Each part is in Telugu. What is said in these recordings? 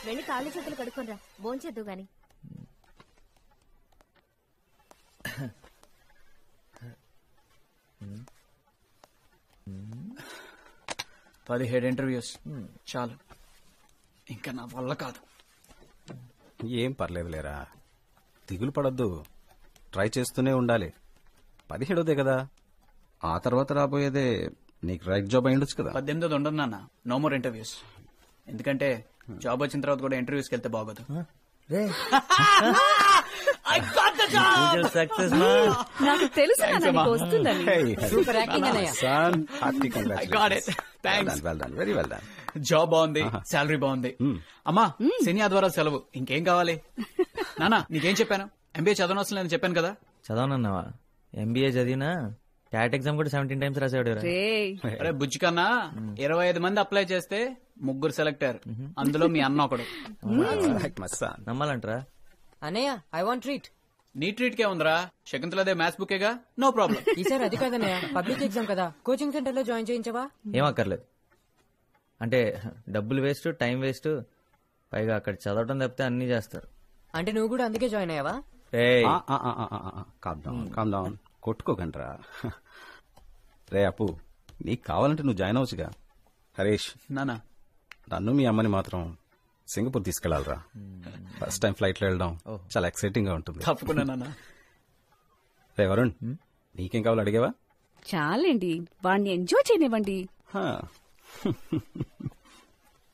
వెళ్ళి కాళ్ళు చేతులు కడుక్కోనరా, భోంచేద్దు గాని. 17 ఇంటర్వ్యూస్ చాలు, ఇంకా నా వల్ల కాదు. ఏం పర్లేదు లేరా, దిగులు పడద్దు, ట్రై చేస్తూనే ఉండాలి. 17దే కదా, ఆ తర్వాత రాబోయేదే నీకు రైట్ జాబ్ అయి ఉండొచ్చు కదా. 18 ఉండదు నాన్న, నో మోర్ ఇంటర్వ్యూస్. ఎందుకంటే జాబ్ వచ్చిన తర్వాత కూడా ఇంటర్వ్యూస్కి వెళ్తే బాగోదు. నాకు తెలుసు వస్తుందని. జాబ్ బాగుంది, శాలరీ బాగుంది. అమ్మా శని ఆదివారాలు సెలవు, ఇంకేం కావాలి? నానా నీకేం చెప్పాను, ఎంబీఏ చదవనవసరం లేదని చెప్పాను కదా. చదవనన్నావా? ఎంబీఏ చదివినా క్యాట్ ఎగ్జామ్ కూడా 17 times రాసాడు. అరే బుజ్జి కన్నా 25 మంది అప్లై చేస్తే 3 సెలెక్ట్ అయ్యారు, అందులో మీ అన్న ఒకడు. నమ్మాలంటరా? అన్నయ్య ఐ వాంట్ ట్రీట్. నీ ట్రీట్ కే ఉందిరా, శకుంతలదే మ్యాథ్స్ బుకేగా, నో ప్రాబ్లం. ఈసారి అది కాదన్నయ్య, పబ్లిక్ ఎగ్జామ్ కదా, కోచింగ్ సెంటర్ లో జాయిన్ చేయించవా? ఏం అక్కర్లేదు, అంటే డబ్బులు వేస్ట్, టైం వేస్ట్, పైగా అక్కడ చదవటం తప్పితే అన్ని చేస్తారు. అంటే నువ్వు కూడా అందుకే జాయిన్ అయ్యావా? Calm down, కొట్టుకోకండ్రా. రే అప్పు, నీకు కావాలంటే నువ్వు జాయిన్ అవ్వచ్చుగా. హరీష్ నానా, నన్ను మీ అమ్మని మాత్రం సింగపూర్ తీసుకెళ్లాలరా. ఫస్ట్ టైం ఫ్లైట్ లో వెళ్ళడం చాలా ఎక్సైటింగ్ గా ఉంటుంది. తప్పకుండా నాన్న. రే వరుణ్, నీకేం కావాలో అడిగావా? చాలండి, వాడిని ఎంజాయ్ చేయనివ్వండి.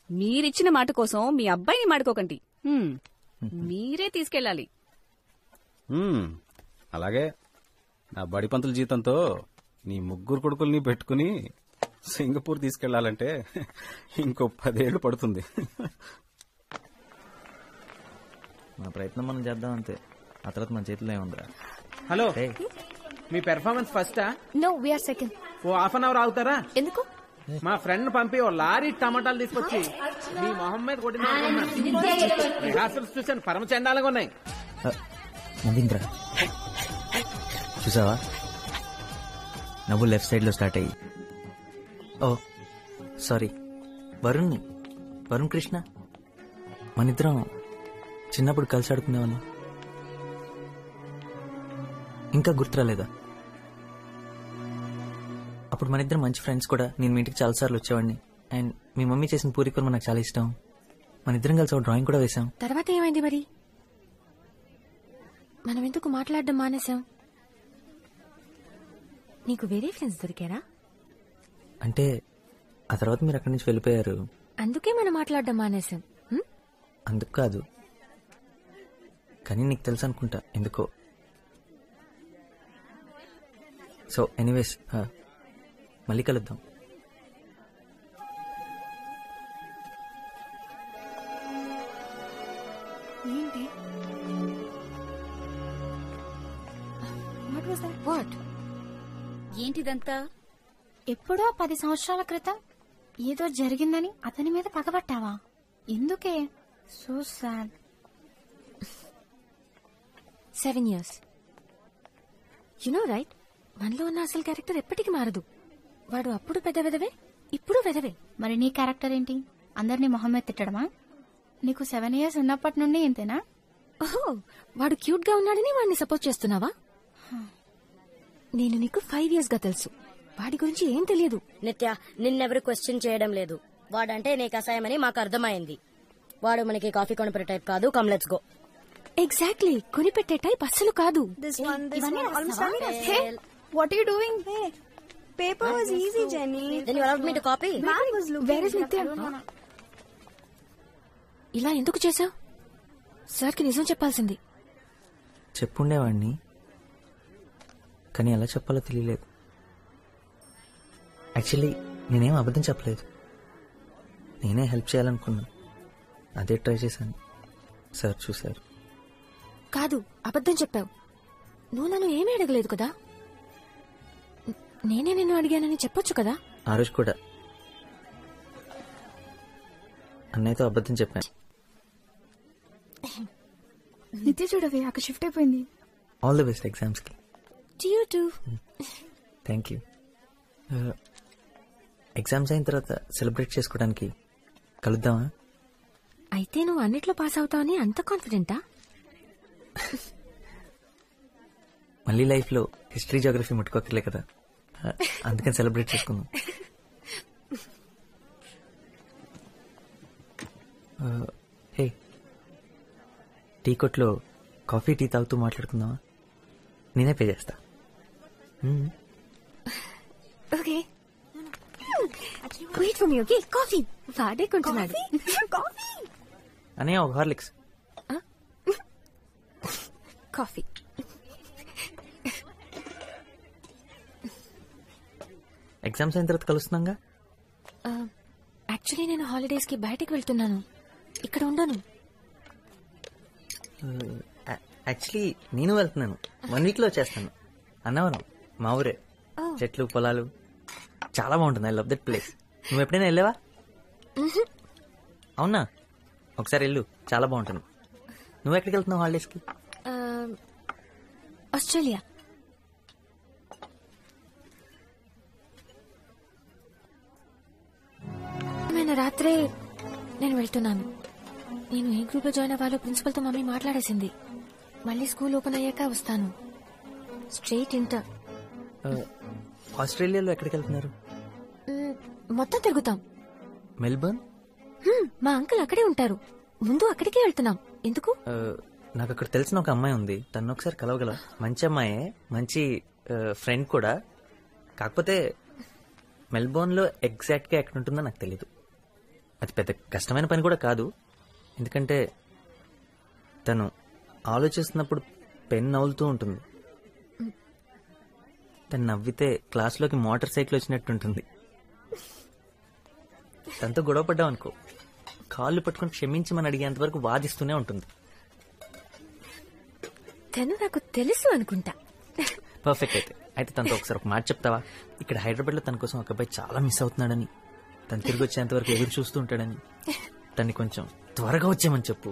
మీరిచ్చిన మాట కోసం మీ అబ్బాయిని మాడుకోకండి, మీరే తీసుకెళ్ళాలి. అలాగే, నా బడి పంతుల జీతంతో నీ 3 కొడుకుల్ని పెట్టుకుని సింగపూర్ తీసుకెళ్లాలంటే ఇంకో 10 ఏళ్లు పడుతుంది. మా ప్రయత్నం మనం చేద్దాం అంతే, ఆ తర్వాత మన చేతిలో ఏముందిరా. హలో, మీ పెర్ఫార్మెన్స్ ఫస్టా? No, we are second. Oh half an hour ఆగుతారా? ఎందుకు? మా ఫ్రెండ్ పంపి ఓ లారీ టమాటాలు తీసుకొచ్చి మీ మొహం మీద కొట్టిన రిహార్సల్స్ చూసాను, పరమ చండాలంగా ఉన్నాయి. నవ్వింద్రా చూసావా, నవ్వు లెఫ్ట్ సైడ్ లో స్టార్ట్ అయ్యి. ఓ సారీ, వరుణ్ కృష్ణ, మనిద్దరం చిన్నప్పుడు కలిసి ఆడుకునేవాళ్ళం, ఇంకా గుర్తురాలేదా? అప్పుడు మనిద్దరం మంచి ఫ్రెండ్స్ కూడా. నేను మీ ఇంటికి చాలాసార్లు వచ్చేవాడిని, అండ్ మీ మమ్మీ చేసిన పూరి కూర నాకు చాలా ఇష్టం. మనిద్దరం కలిసి ఒక డ్రాయింగ్ కూడా వేశాం. తర్వాత ఏమైంది మరి? మనం ఎందుకు మాట్లాడడం మానేశాం? నీకు వేరే ఫ్రెండ్స్ దొరికారా? అంటే ఆ తర్వాత మీరు అక్కడి నుంచి వెళ్ళిపోయారు, అందుకే మనం మాట్లాడడం మానేశాం. అందుకు కాదు, కానీ నీకు తెలుసు అనుకుంటా ఎందుకో. సో ఎనీవేస్, మళ్ళీ కలుద్దాం. ఏంటి? ఏంటిదంతా? ఎప్పుడో 10 సంవత్సరాల క్రితం ఏదో జరిగిందని అతని మీద పగబట్టావా? ఎందుకే? So sad. 7 years. You know right, మనలో ఉన్న అసలు క్యారెక్టర్ ఎప్పటికీ మారదు. వాడు అప్పుడు పెద్ద వెదవే, ఇప్పుడు వెదవే. మరి నీ క్యారెక్టర్ ఏంటి? అందరినీ మొహం మీద తిట్టడమా? నీకు 7 years ఉన్నప్పటి నుండి ఇంతేనా? ఓహో, వాడు క్యూట్ గా ఉన్నాడని వాడిని సపోర్ట్ చేస్తున్నావా? నేను నీకు 5 years గా తెలుసు, వాడి గురించి ఏం తెలియదు. నిత్య, నిన్నెవరు క్వశ్చన్ చేయడం లేదు. వాడంటే నీకు అసహ్యమని మాకు అర్థమైంది. వాడు మనకి కాఫీ కొనిపెట్టే టైప్ కాదు. Come let's go. ఎగ్జాక్ట్లీ, కొనిపెట్టే టైప్ అస్సలు కాదు. What are you doing? Hey, paper was easy, Jenny. Then you allowed me to copy? Where is Nitya? ఇలా ఎందుకు చేశావు? సార్కి నిజం చెప్పాల్సింది. చెప్పుండేవాడిని, కానీ ఎలా చెప్పాలో తెలియలేదు. యాక్చువల్లీ నేనేం అబద్ధం చెప్పలేదు, నేనే హెల్ప్ చేయాలనుకున్నా, అదే ట్రై చేశాను. సార్ చూశారు. కాదు, అబద్ధం చెప్పావు. నువ్వు నన్ను ఏమీ అడగలేదు కదా, నేనే నిన్ను అడిగానని చెప్పొచ్చు కదా. ఆ రోజు కూడా అన్నయ్యతో అబద్ధం చెప్పాను. నిత్య చూడవే అక్కడ షిఫ్ట్ అయిపోయింది. ఆల్ ది బెస్ట్ ఎగ్జామ్స్కి. Thank you. ఎగ్జామ్స్ అయిన తర్వాత సెలబ్రేట్ చేసుకోవడానికి కలుద్దామా? అయితే నువ్వు అన్నిట్లో పాస్ అవుతావని అంత కాన్ఫిడెంటా? మళ్ళీ లైఫ్లో హిస్టరీ జోగ్రఫీ ముట్టుకోకర్లే కదా, అందుకని సెలబ్రేట్ చేసుకుందాం. హే, టీ కొట్లో కాఫీ టీ తాగుతూ మాట్లాడుకుందామా? నేనే పే చేస్తా. Okay, wait for me. Okay, coffee వాడే కొంటున్నాడు. అనే ఒక హార్లిక్స్. కాఫీ. ఎగ్జామ్స్ అయిన తర్వాత కలుస్తున్నాగా. యాక్చువల్లీ నేను హాలిడేస్ కి బయటకు వెళ్తున్నాను, ఇక్కడ ఉండను. యాక్చువల్లీ నేను వెళ్తున్నాను, 1 week లో వచ్చేస్తాను. అన్నవరం మా ఊరే, చెట్లు పొలాలు చాలా బాగుంటుంది. I love that place. నువ్వు ఎప్పుడైనా వెళ్ళావా? అవునా, ఒకసారి వెళ్ళు, చాలా బాగుంటుంది. నువ్వు ఎక్కడికి వెళ్తున్నావు హాలిడేస్కి? ఆస్ట్రేలియా. నిన్న రాత్రే నేను వెళ్తున్నాను. నేను ఏ గ్రూప్ లో జాయిన్ అవ్వాలో ప్రిన్సిపల్ తో మమ్మీ మాట్లాడేసింది. మళ్ళీ స్కూల్ ఓపెన్ అయ్యాక వస్తాను. Straight inter. ఆస్ట్రేలియాలో ఎక్కడికి వెళ్తున్నారు? మొత్తం తిరుగుతాం. మెల్బర్న్? మా అంకుల్ అక్కడే ఉంటారు, ముందు అక్కడికే వెళ్తున్నాం. ఎందుకు? నాకు అక్కడ తెలిసిన ఒక అమ్మాయి ఉంది, తను ఒకసారి కలవగలవు. మంచి అమ్మాయే, మంచి ఫ్రెండ్ కూడా. కాకపోతే మెల్బోర్న్ లో ఎగ్జాక్ట్ గా ఎక్కడ ఉంటుందో నాకు తెలీదు. అది పెద్ద కష్టమైన పని కూడా కాదు, ఎందుకంటే తను ఆలోచిస్తున్నప్పుడు పెన్ నవ్వులుతూ ఉంటుంది. తను నవ్వితే క్లాస్లోకి మోటార్ సైకిల్ వచ్చినట్టు ఉంటుంది. తనతో గొడవ పడ్డావు అనుకో, కాళ్ళు పట్టుకుని క్షమించమని అడిగేంత వరకు వాదిస్తూనే ఉంటుంది. తను నాకు తెలుసు అనుకుంటా. పర్ఫెక్ట్. అయితే తనతో ఒకసారి ఒక మాట చెప్తావా? ఇక్కడ హైదరాబాద్ లో తన కోసం ఒక అబ్బాయి చాలా మిస్ అవుతున్నాడని, తను తిరిగి వచ్చేంత వరకు ఎదురు చూస్తూ ఉంటాడని, తన్ని కొంచెం త్వరగా వచ్చేయమని చెప్పు.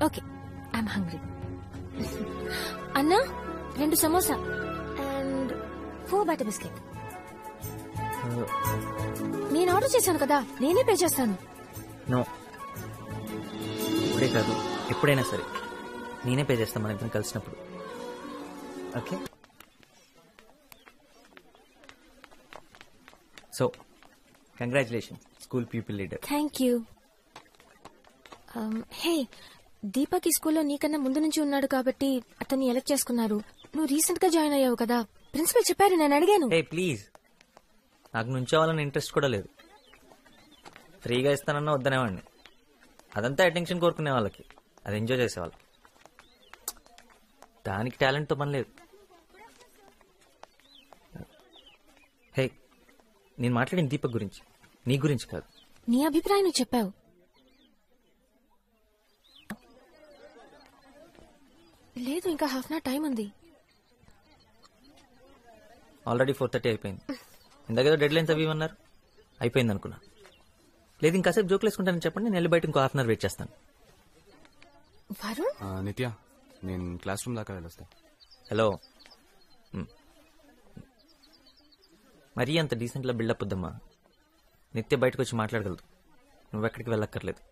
Okay, I'm hungry. అన్నా, 2 సమోసా అండ్ 4 బటర్ బిస్కెట్. నేను ఆర్డర్ చేశాను కదా, నేనే పే చేస్తాను. నో, ఇప్పుడే కాదు, ఎప్పుడైనా సరే నేనే పే చేస్తాను మన ఇద్దరం కలిసినప్పుడు. Okay? So congratulation, school people leader. Thank you. Hey, Deepak ఈ స్కూల్లో నీకన్నా ముందు నుంచి ఉన్నాడు కాబట్టి అతన్ని ఎలక్ట్ చేసుకున్నారు. నువ్వు రీసెంట్ గా జాయిన్ అయ్యావు కదా, ప్రిన్సిపల్ చెప్పారు, నేను అడిగాను. హే ప్లీజ్, నాకు నుంచోవాలని ఇంట్రెస్ట్ కూడా లేదు. ఫ్రీగా ఇస్తానన్నా వద్దనేవాడిని. అదంతా అటెన్షన్ కోరుకునే వాళ్ళకి, అది ఎంజాయ్ చేసేవాళ్ళకి. దానికి టాలెంట్తో పని లేదు. హే, నేను మాట్లాడిన దీపక్ గురించి, నీ గురించి కాదు. నీ అభిప్రాయం నువ్వు చెప్పావు. లేదు, ఇంకా హాఫ్ అన్ అవర్ టైం ఉంది. ఆల్రెడీ 4:30 అయిపోయింది. ఇందాకేదో డెడ్ లైన్స్ అవి ఇవన్నారు, అయిపోయింది అనుకున్నా. లేదు, ఇంకాసేపు జోకులు వేసుకుంటానని చెప్పండి, నేను వెళ్ళి బయట ఇంకో హాఫ్ అన్ అవర్ వెయిట్ చేస్తాను. వరుణ్, నిత్య, నేను క్లాస్ రూమ్ దాకా వెళ్ళొస్తా. హలో, మరీ అంత డీసెంట్లా బిల్డప్ వద్దమ్మా. నిత్య బయటకు వచ్చి మాట్లాడగలదు, నువ్వెక్కడికి వెళ్ళక్కర్లేదు.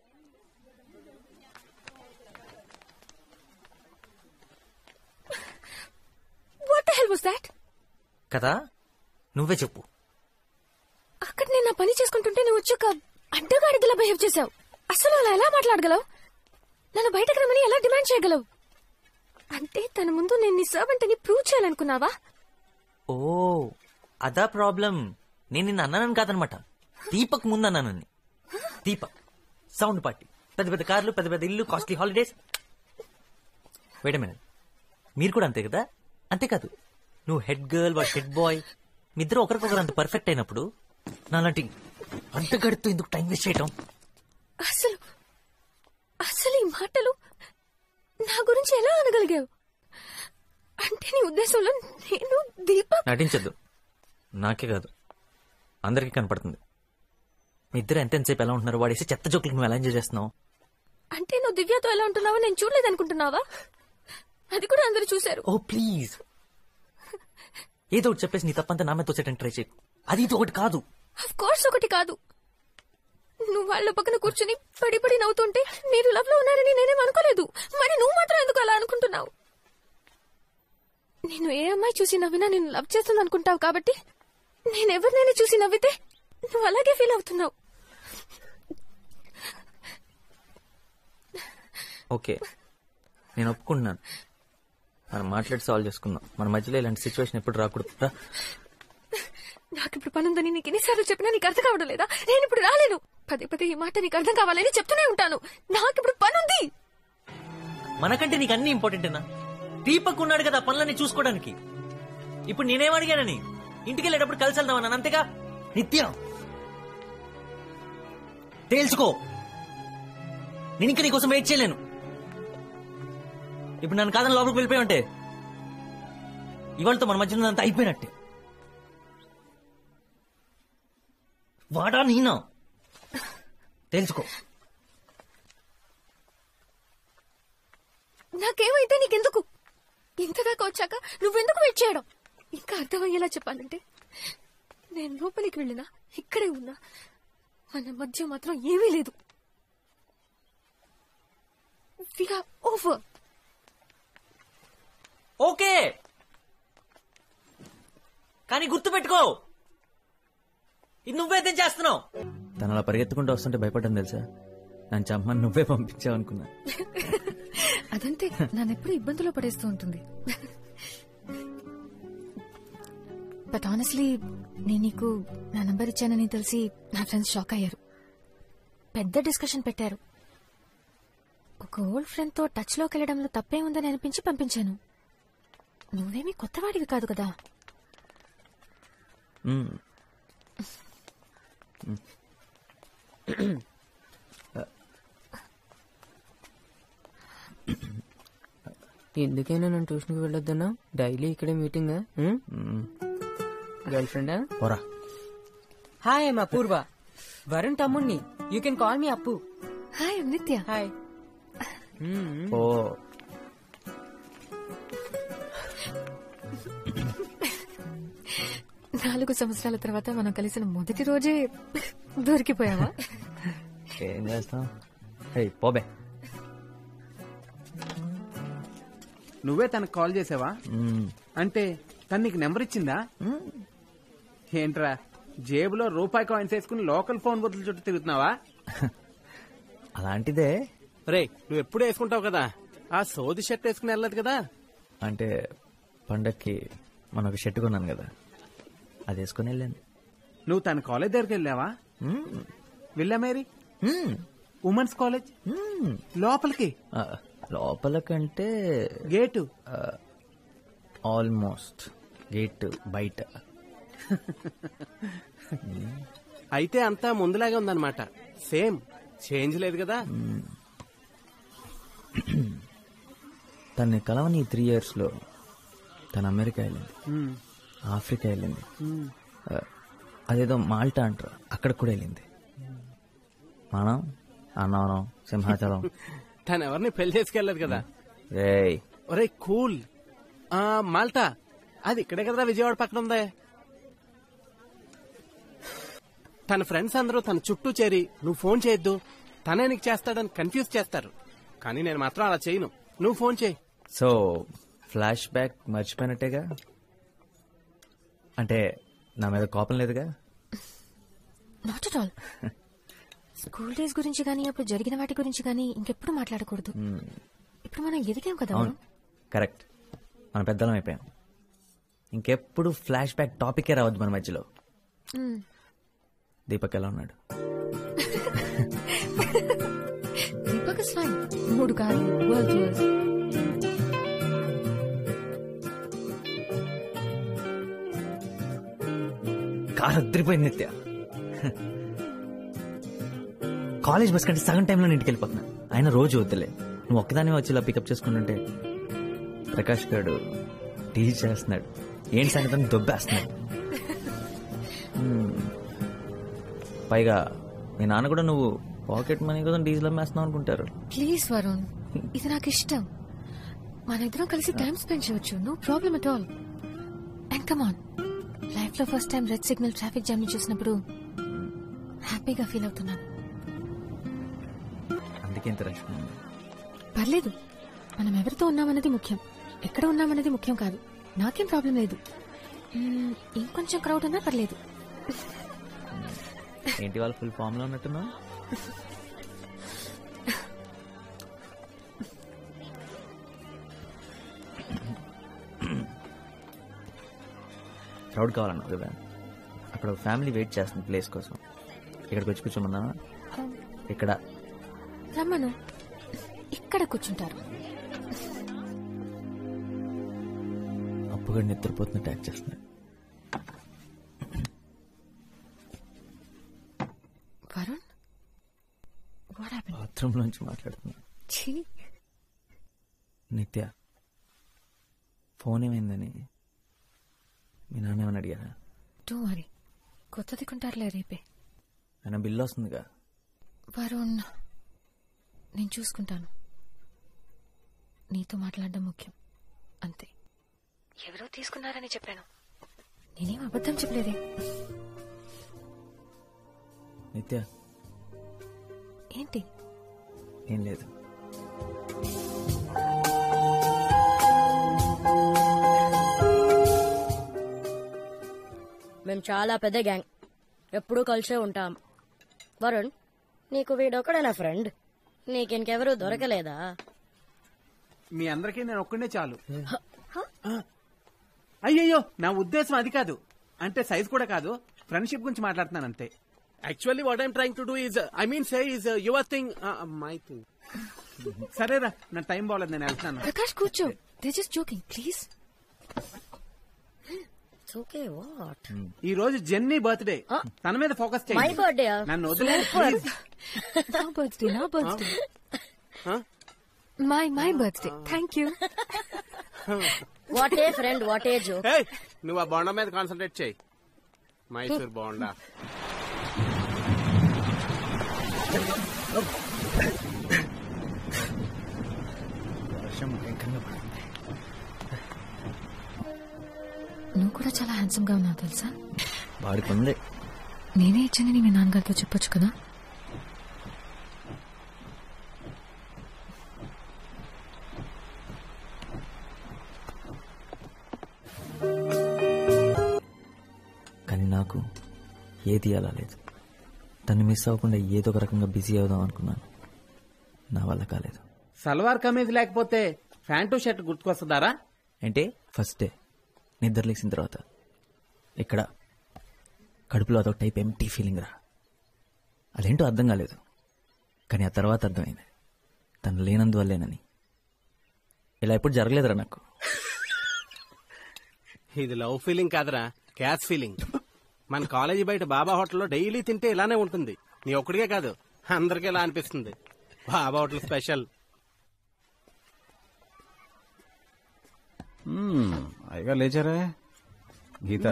What the hell was that? కదా, నువ్వే చెప్పు. అక్కడ నేను నా పని చేసుకుంటుంటే నువ్వు వచ్చాక అడ్డగాడిదలా బిహేవ్ చేశావు. అసలు అలా ఎలా మాట్లాడగలవు? నన్ను బయటకు రమ్మని ఎలా డిమాండ్ చేయగలవు? అంటే తన ముందు నేను నీ సర్వెంట్ అని ప్రూవ్ చేయాలనుకున్నావా? ఓ, అదా ప్రాబ్లం. నేను నిన్ను అన్నానని కాదనమాట, దీపక్ ముందు అన్నానని. దీపక్ సౌండ్ పార్టీ, పెద్ద పెద్ద కార్లు, పెద్ద పెద్ద ఇల్లు, costly holidays. Wait a minute, మీరు కూడా అంతే కదా? అంతేకాదు, నువ్వు హెడ్ గర్ల్, వాడు హెడ్ బాయ్, మీ ఇద్దరు ఒకరికొకరు అంత పర్ఫెక్ట్ అయినప్పుడు నాలాంటి అంత గడుతూ ఎందుకు టైం వేస్ట్ చేయటం? అసలు అసలు ఈ మాటలు నా గురించి ఎలా అనగలిగావు? అంటే నీ ఉద్దేశంలో నేను దీపక్ నటించద్దు, నాకే కాదు అందరికీ కనపడుతుంది. మీ ఇద్దరు ఎంతసేపు ఎలా ఉంటున్నారు? వాడేసి చెత్త జోకులు నువ్వు ఎలా ఎంజాయ్ చేస్తున్నావు? అంటే నువ్వు దివ్యతో ఎలా ఉంటున్నావో నేను చూడలేదు అనుకుంటున్నావా? అది కూడా అందరూ చూశారు. ఓ ప్లీజ్, ఏదో ఒకటి చెప్పేసి నీ తప్పంతా నా మీద తోచేటని ట్రై చేయకు. అది ఇది ఒకటి కాదు. ఆఫ్ కోర్స్ ఒకటి కాదు. నువ్వు వాళ్ళ పక్కన కూర్చుని పడి పడి నవ్వుతుంటే మీరు లవ్ లో ఉన్నారని నేనేం అనుకోలేదు. మరి నువ్వు మాత్రం ఎందుకు అలా అనుకుంటున్నావు? నేను ఏ అమ్మాయి చూసి నవ్వినా నేను లవ్ చేస్తుంది అనుకుంటావు కాబట్టి నేనెవరినైనా చూసి నవ్వితే నువ్వు అలాగే ఫీల్ అవుతున్నావు. ఓకే, నేను ఒప్పుకుంటున్నాను. మనం మాట్లాడి సాల్వ్ చేసుకుందాం. మన మధ్యలో ఇలాంటి సిచ్యువేషన్ ఎప్పుడు రాకూడదు. నాకు ఇప్పుడు పనుందని నీకు ఎన్నిసార్లు చెప్పినా నీకు అర్థం కావడం లేదా? నేను ఇప్పుడు రాలేను. పదే పదే ఈ మాట నీకు అర్థం కావాలని చెప్తూనే ఉంటాను. నాకు ఇప్పుడు పనుంది. మనకంటే నీకు అన్ని ఇంపార్టెంటేనా? దీపక్ ఉన్నాడు కదా పనులన్నీ చూసుకోవడానికి. ఇప్పుడు నేనేం అడిగానని? ఇంటికి వెళ్ళేటప్పుడు కలిసి వెళ్దామన్నాను, అంతేగా. నిత్యం తేల్చుకో, నేను ఇంకా నీకోసం వెయిట్ చేయలేను. ఇప్పుడు నన్ను కాదని లోపలికి వెళ్ళిపోయి ఉంటే ఇవాళతో మన మధ్యలో అంతా అయిపోయినట్టే. వాడా నేనా? తెలుసుకో. నాకేమైతే నీకెందుకు? ఇంతదాకా వచ్చాక నువ్వెందుకు వెయిట్ చేయడం? ఇంకా అర్థమయ్యేలా చెప్పాలంటే నేను లోపలికి వెళ్ళినా ఇక్కడే ఉన్నా మన మధ్య మాత్రం ఏమీ లేదు. We are over. ఓకే, కానీ గుర్తు పెట్టుకో, ఇది నువ్వేదేం చేస్తున్నావు. తను అలా పరిగెత్తుకుంటూ వస్తుంటే భయపడ్డాను తెలుసా. నన్ను చమ్మని నువ్వే పంపించావు అనుకున్నా. అదంతే, నన్నెప్పుడు ఇబ్బందులో పడేస్తూ ఉంటుంది. బట్ ఆనెస్ట్లీ నేను నీకు నా నంబర్ ఇచ్చానని తెలిసి నా ఫ్రెండ్స్ షాక్ అయ్యారు. పెద్ద డిస్కషన్ పెట్టారు. ఒక ఓల్డ్ ఫ్రెండ్ తో టచ్ లోకి వెళ్లడంలో తప్పే ఉందని అనిపించి పంపించాను. నువ్వేమీ కొత్తవాడివి కాదు కదా. ఎందుకైనా నన్ను ట్యూషన్కి వెళ్ళొద్దన్నా? డైలీ ఇక్కడే మీటింగ్. గర్ల్ ఫ్రెండా? హాయ్ ఐమ్ అపూర్వ, వరుణ్ తమ్ముణ్ణి. యూ కెన్ కాల్ మీ అప్పు. హాయ్ నిత్య. హాయ్. ఓ 4 సంవత్సరాల తర్వాత మనం కలిసిన మొదటి రోజే దొరికిపోయావా? ఏం చేస్తాం? పోబే. నువ్వే తనకు కాల్ చేసావా? అంటే తను నీకు నెంబర్ ఇచ్చిందా? ఏంట్రా జేబులో రూపాయి కాయిన్స్ వేసుకుని లోకల్ ఫోన్ బదులు చుట్టూ తిరుగుతున్నావా? అలాంటిదే. రే నువ్వు ఎప్పుడు వేసుకుంటావు కదా, ఆ సోది షర్ట్ వేసుకుని వెళ్ళదు కదా. అంటే పండక్కి మనకు షర్ట్ కొన్నాను కదా, అది వేసుకుని వెళ్ళాను. నువ్వు తన కాలేజ్ దగ్గరికి వెళ్ళావా? వెళ్ళా మేరీ ఉమెన్స్ కాలేజ్ లోపలికి? లోపలకంటే గేటు ఆల్మోస్ట్ గేట్ బయట. అయితే అంతా ముందులాగే ఉందన్నమాట. సేమ్ చేంజ్ లేదు కదా. తన్ని కలవని 3 years లో తను అమెరికా వెళ్ళింది, ఆఫ్రికా వెళ్ళింది, అదేదో మాల్టా అంటారు అక్కడ కూడా వెళ్ళింది. మనం అన్నవరం, సింహాచలం. తను ఎవరిని పెళ్లి చేసుకెళ్ళదు కదా. రేయ్ ఒరే కూల్. మాల్టా అది ఇక్కడే కదా, విజయవాడ పక్కన ఉందే. తన ఫ్రెండ్స్ అందరూ తన చుట్టూ చేరి నువ్వు ఫోన్ చేయొద్దు, తనే నీకు చేస్తాడని కన్ఫ్యూజ్ చేస్తారు. కానీ నేను మాత్రం అలా చేయను. నువ్వు ఫోన్ చేయి. సో ఫ్లాష్ బ్యాక్ మర్చిపోయినట్టేగా? అంటే నా మీద కోపం లేదుగా? Not at all. School days గురించి గానీ అప్పుడు జరిగిన వాటి గురించి గానీ ఇంకెప్పుడు మాట్లాడకూడదు. ఇప్పుడు మనం ఎదిగాం కదా. అవును, కరెక్ట్. మన పెద్దలం అయిపోయాం. ఇంకెప్పుడు ఫ్లాష్ బ్యాక్ టాపికే రావద్దు మన మధ్యలో. దీపక్ ఎలా ఉన్నాడు? Deepak is fine. 3 కాదు, వరల్డ్ టూర్స్. కారు అద్దరిపోయింది నిత్య. కాలేజ్ బస్ కంటే సగం టైంలో ఇంటికి వెళ్ళిపోతున్నా. ఆయన రోజు వద్దులే, నువ్వు ఒక్కదానే వచ్చి ఇలా పికప్ చేసుకుంటుంటే ప్రకాష్ గారు టీచ్ చేస్తున్నాడు. ఏంటి సంగతి దొబ్బేస్తున్నాడు. పైగా మీ నాన్న కూడా నువ్వు పాకెట్ మనీ కోసం డీజిల్ అమ్మేస్తున్నావు అనుకుంటారు. ప్లీజ్ వరుణ్, ఇది నాకు ఇష్టం. మన ఇద్దరం కలిసి టైం స్పెండ్ చేయొచ్చు. No problem at all. And come on, life లో first time red signal traffic jam ని చూసినప్పుడు హ్యాపీగా ఫీల్ అవుతున్నాను. అందుకే ఇంత రష్ ఉంది. పర్లేదు, మనం ఎవరితో ఉన్నామన్నది ముఖ్యం, ఎక్కడ ఉన్నామన్నది ముఖ్యం కాదు. నాకేం ప్రాబ్లం లేదు. ఇంకొంచెం క్రౌడ్ ఉన్నా పర్లేదు. ఏంటి వాళ్ళు ఫుల్ ఫామ్ లో ఉన్నట్టున్నా? క్రౌడ్ కావాలన్నావు కదా, అక్కడ ఫ్యామిలీ వెయిట్ చేస్తుంది ప్లేస్ కోసం. ఇక్కడికి వచ్చి కూర్చోమన్నా? ఇక్కడ రమ్మను, ఇక్కడ కూర్చుంటారు. అప్పుగా నిద్రపోతున్న ట్యాక్ చేస్తున్నాడు. Varun, what happened? బాత్రూమ్ నుంచి మాట్లాడుతున్నా. నిత్య, ఫోన్ ఏమైందని మీ నాన్న ఏమని అడిగారా? డోంట్ వరీ, కొత్తది కొంటారులే రేపే. ఆయన బిల్లు వస్తుందిగా. వరుణ్, నేను చూసుకుంటాను. నీతో మాట్లాడడం ముఖ్యం, అంతే. ఎవరో తీసుకున్నారని చెప్పాను, నేనేం అబద్ధం చెప్పలేదే. నిత్య, ఏంటి? ఏం లేదు. మేము చాలా పెద్ద గ్యాంగ్, ఎప్పుడూ కలిసే ఉంటాం. వరుణ్, నీకు వీడొక్కడేనా ఫ్రెండ్? నీకింకెవరూ దొరకలేదా? మీ అందరికీ నేను ఒక్కడే చాలు. అయ్యయ్యో, నా ఉద్దేశం అది కాదు. అంటే సైజ్ కూడా కాదు, ఫ్రెండ్షిప్ గురించి మాట్లాడుతున్నాను అంతే. Actually, what I'm trying to do is, your thing, my thing. సరేరా, నా టైం బాగలేదు, నేను వెళ్తున్నాను. ప్రకాష్ కూర్చో, they just joking please. Okay, what? ఈ రోజు జెన్నీ బర్త్డే, తన మీద ఫోకస్ మై చేయండి. బర్త్డే. నన్ను వదిలేదు ప్లీజ్. నా బర్త్డే, నా birthday, my birthday. Thank you. What a friend, what a joke. Hey, నువ్వు ఆ బోండా మీద కాన్సన్ట్రేట్ చేయి. మైసూర్ బోండా. నువ్వు కూడా చాలా హ్యాండ్సమ్ గా ఉన్నావు తెలుసా? వాడికి ఉంది. నేనే ఇచ్చానని మీ నాన్నగారితో చెప్పొచ్చు కదా. కానీ నాకు ఏది అలా లేదు. తను మిస్ అవ్వకుండా ఏదో ఒక రకంగా బిజీ అవుదాం అనుకున్నాను, నా వల్ల కాలేదు. సల్వార్ కమీజ్ లేకపోతే ప్యాంటు షర్ట్ గుర్తుకొస్తుందారా? అంటే ఫస్ట్ డే నిద్ర లేచిన తర్వాత ఇక్కడ కడుపులో అదొక టైప్ ఎంటీ ఫీలింగ్ రా. అదేంటో అర్థం కాలేదు, కానీ ఆ తర్వాత అర్థమైంది తను లేనందువల్లేనని. ఇలా ఎప్పుడు జరగలేదురా నాకు. ఇది లవ్ ఫీలింగ్ కాదురా, క్యాష్ ఫీలింగ్. మన కాలేజీ బయట బాబా హోటల్లో డైలీ తింటే ఇలానే ఉంటుంది. నీ ఒక్కడికే కాదు, అందరికీ ఇలా అనిపిస్తుంది. బాబా హోటల్ స్పెషల్. అయ్యగా లేచారా? గీత,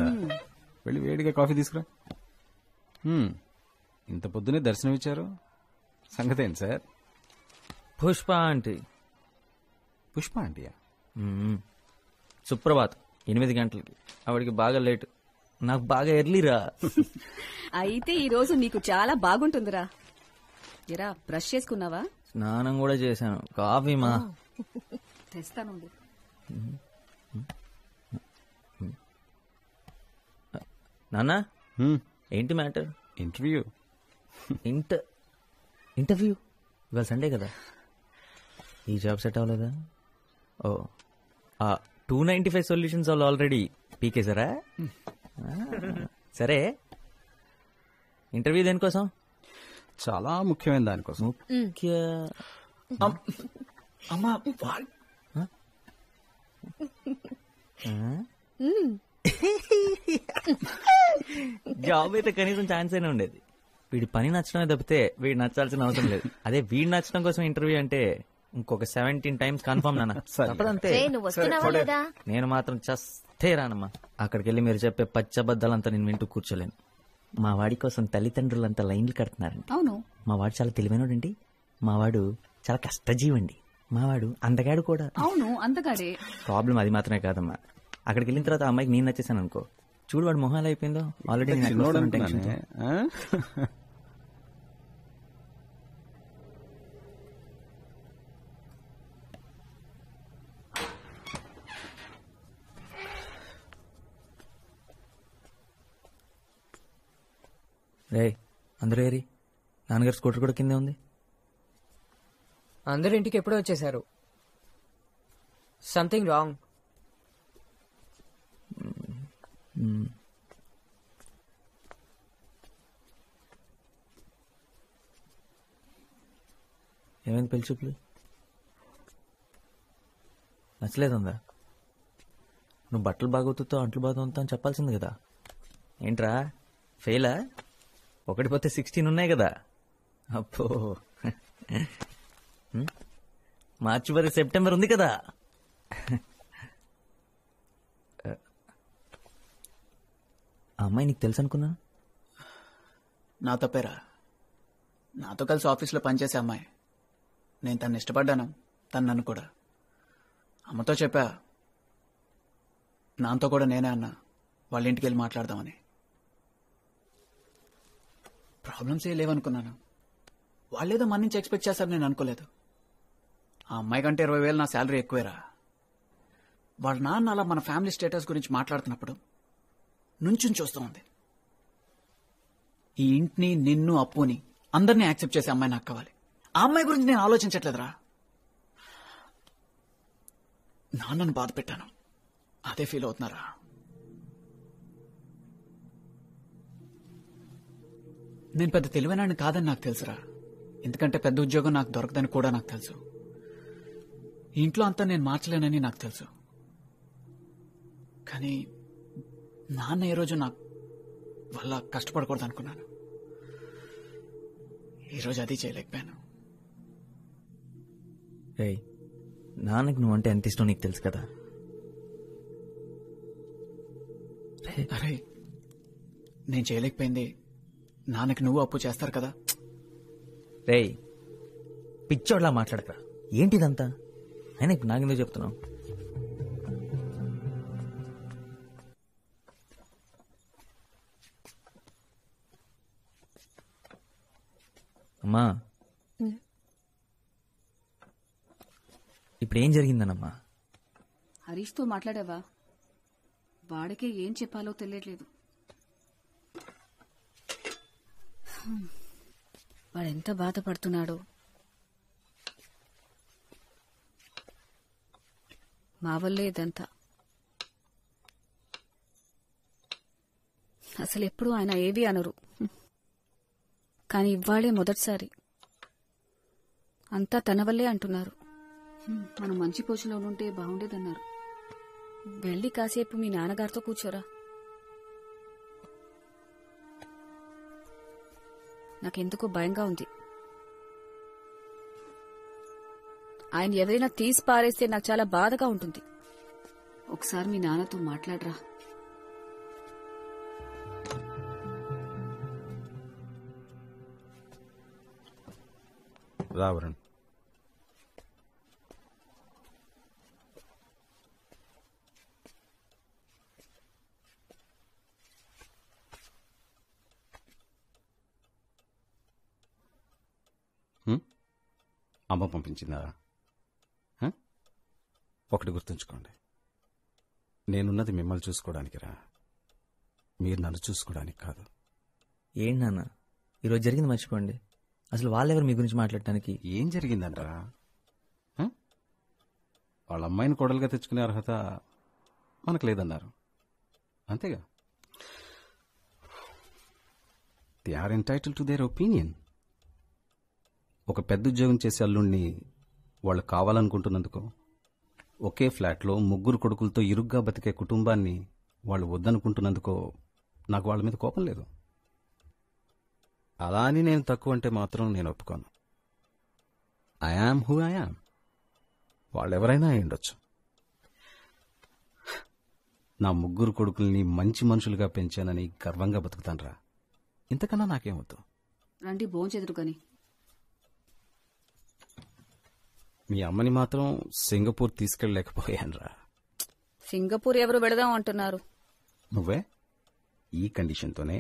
వెళ్ళి వేడిగా కాఫీ తీసుకురా. ఇంత పొద్దునే దర్శనం ఇచ్చారు, సంగతి ఏంటి సార్? పుష్ప ఆంటీ. పుష్ప ఆంటీయా? సుప్రభాత్ 8 గంటలకి. ఆవిడికి బాగా లేట్, నాకు బాగా ఎర్లీరా. అయితే ఈ రోజు నీకు చాలా బాగుంటుందిరా. ఎరా, బ్రష్ చేసుకున్నావా? స్నానం కూడా చేశాను. కాఫీ మా తెస్తాను. నాన్న, ఏంటి మ్యాటర్? ఇంటర్వ్యూ. ఇంటర్వ్యూ ఇవాళ సండే కదా. ఈ జాబ్ సెట్ అవ్వలేదా? ఓ, 295 సొల్యూషన్స్ వాళ్ళు ఆల్రెడీ పీకేసారా? సరే, ఇంటర్వ్యూ దేనికోసం? చాలా ముఖ్యమైన దానికోసం. అమ్మా, జాబ్ అయితే కనీసం ఛాన్స్ అయినా ఉండేది. వీడి పని నచ్చడమే తప్పితే వీడు నచ్చాల్సిన అవసరం లేదు. అదే వీడు నచ్చడం కోసం ఇంటర్వ్యూ అంటే ఇంకొక 17 టైమ్స్ కన్ఫర్మ్ నాన్న. తప్పదంతే. రేయ్, నువ్వు వస్తున్నావా లేదా? నేను మాత్రం చస్తే రానమ్మా. అక్కడికి వెళ్ళి మీరు చెప్పే పచ్చబద్దాలంతా నేను వింటూ కూర్చోలేను. మా వాడి కోసం తల్లిదండ్రులంతా లైన్లు కడుతున్నారండి. అవును. మా వాడు చాలా తెలివైనోడండి. మా వాడు చాలా కష్టజీవండి. మా వాడు అందగాడు కూడా. అవును, అందగాడే. ప్రాబ్లం అది మాత్రమే కాదమ్మా. అక్కడికి వెళ్ళిన తర్వాత ఆ అమ్మాయికి నేను నచ్చేసాను అనుకో, చూడు వాడు మొహాలు అయిపోయిందో. Already tension. రే అందరూ ఏరి, నాన్నగారు స్కూటర్ కూడా కిందే ఉంది. అందరు ఇంటికి ఎప్పుడో వచ్చేసారు. Something wrong. ఏమైంది పెళ్లి చూపులు? నచ్చలేదుందా? నువ్వు బట్టలు బాగోతుతో అంట్లు బాగోతా అని చెప్పాల్సింది కదా. ఏంట్రా ఫెయిలా? ఒకటి పోతే 16 ఉన్నాయి కదా. అప్పో, మార్చి వరకు సెప్టెంబర్ ఉంది కదా. ఆ అమ్మాయి నీకు తెలుసు అనుకున్నా. నా తప్పేరా. నాతో కలిసి ఆఫీస్లో పనిచేసే అమ్మాయి. నేను తను ఇష్టపడ్డాను, తను నన్ను కూడా. అమ్మతో చెప్పా, నాతో కూడా నేనే అన్నా వాళ్ళ ఇంటికి వెళ్ళి మాట్లాడదామని. ప్రాబ్లమ్స్ ఏ లేవనుకున్నాను. వాళ్ళేదో మన నుంచి ఎక్స్పెక్ట్ చేశారు, నేను అనుకోలేదు. ఆ అమ్మాయి కంటే 20,000 నా శాలరీ ఎక్కువేరా. వాళ్ళ నాన్న అలా మన ఫ్యామిలీ స్టేటస్ గురించి మాట్లాడుతున్నప్పుడు నుంచుని చూస్తూ ఉంది. ఈ ఇంటిని, నిన్ను, అప్పుని అందరినీ యాక్సెప్ట్ చేసే అమ్మాయి నాకు కావాలి. ఆ అమ్మాయి గురించి నేను ఆలోచించట్లేదురా. నాన్నను బాధ పెట్టాను, అదే ఫీల్ అవుతున్నారా. నేను పెద్ద తెలివైనాన్ని కాదని నాకు తెలుసురా. ఎందుకంటే పెద్ద ఉద్యోగం నాకు దొరకదని కూడా నాకు తెలుసు. ఈ ఇంట్లో అంతా నేను మార్చలేనని నాకు తెలుసు. కానీ నాన్న ఏ రోజు నాకు వల్ల కష్టపడకూడదు అనుకున్నాను. ఈరోజు అది చేయలేకపోయాను. రేయ్, నాన్నకి నువ్వంటే ఎంత ఇష్టం నీకు తెలుసు కదా. అరే, నేను చేయలేకపోయింది నాన్నకి నువ్వు అప్పు చేస్తారు కదా. రేయ్, పిచ్చోడ్లా మాట్లాడకరా. ఏంటిదంతా? అయినా ఇప్పుడు నాకెందుకు చెప్తున్నావు? అమ్మా, ఇప్పుడు ఏం జరిగిందనమ్మా? హరీష్తో మాట్లాడావా? వాడికే ఏం చెప్పాలో తెలియట్లేదు. వాడెంత బాధపడుతున్నాడో. మా వల్లే ఇదంతా. అసలు ఎప్పుడు ఆయన ఏవి అనరు, కానీ ఇవాళే మొదటిసారి అంతా తన వల్లే అంటున్నారు. మనం మంచి పొజిషన్లో ఉంటే బాగుండేదన్నారు. వెళ్ళి కాసేపు మీ నాన్నగారితో కూర్చోరా. నాకెందుకో భయంగా ఉంది. ఆయన ఎవరైనా తీసి పారేస్తే నాకు చాలా బాధగా ఉంటుంది. ఒకసారి మీ నాన్నతో మాట్లాడరా. రావరణ్, అమ్మ పంపించిందా? ఒకటి గుర్తుంచుకోండి, నేనున్నది మిమ్మల్ని చూసుకోవడానికి రా, మీరు నన్ను చూసుకోవడానికి కాదు. ఏంటి నాన్న, ఈరోజు జరిగింది మర్చిపోండి. అసలు వాళ్ళెవరు మీ గురించి మాట్లాడటానికి? ఏం జరిగిందంటరా? వాళ్ళ అమ్మాయిని కోడలుగా తెచ్చుకునే అర్హత మనకు లేదన్నారు, అంతేగా. They are entitle to their opinion. ఒక పెద్ద ఉద్యోగం చేసే అల్లుణ్ణి వాళ్ళు కావాలనుకుంటున్నందుకో, ఒకే ఫ్లాట్లో 3 కొడుకులతో ఇరుగ్గా బతికే కుటుంబాన్ని వాళ్ళు వద్దనుకుంటున్నందుకో నాకు వాళ్ళ మీద కోపం లేదు. అలా అని నేను తక్కువ అంటే మాత్రం నేను ఒప్పుకోను. I am who I am. వాళ్ళెవరైనా అయి ఉండొచ్చు. నా 3 కొడుకుల్ని మంచి మనుషులుగా పెంచానని గర్వంగా బతుకుతాన్రా. ఇంతకన్నా నాకేమవుతూ. రండి భోంచెదురు కాని. మీ అమ్మని మాత్రం సింగపూర్ తీసుకెళ్ళలేకపోయానురా. సింగపూర్ ఎవరు వెళదాం అంటున్నారు? నువ్వే ఈ కండిషన్తోనే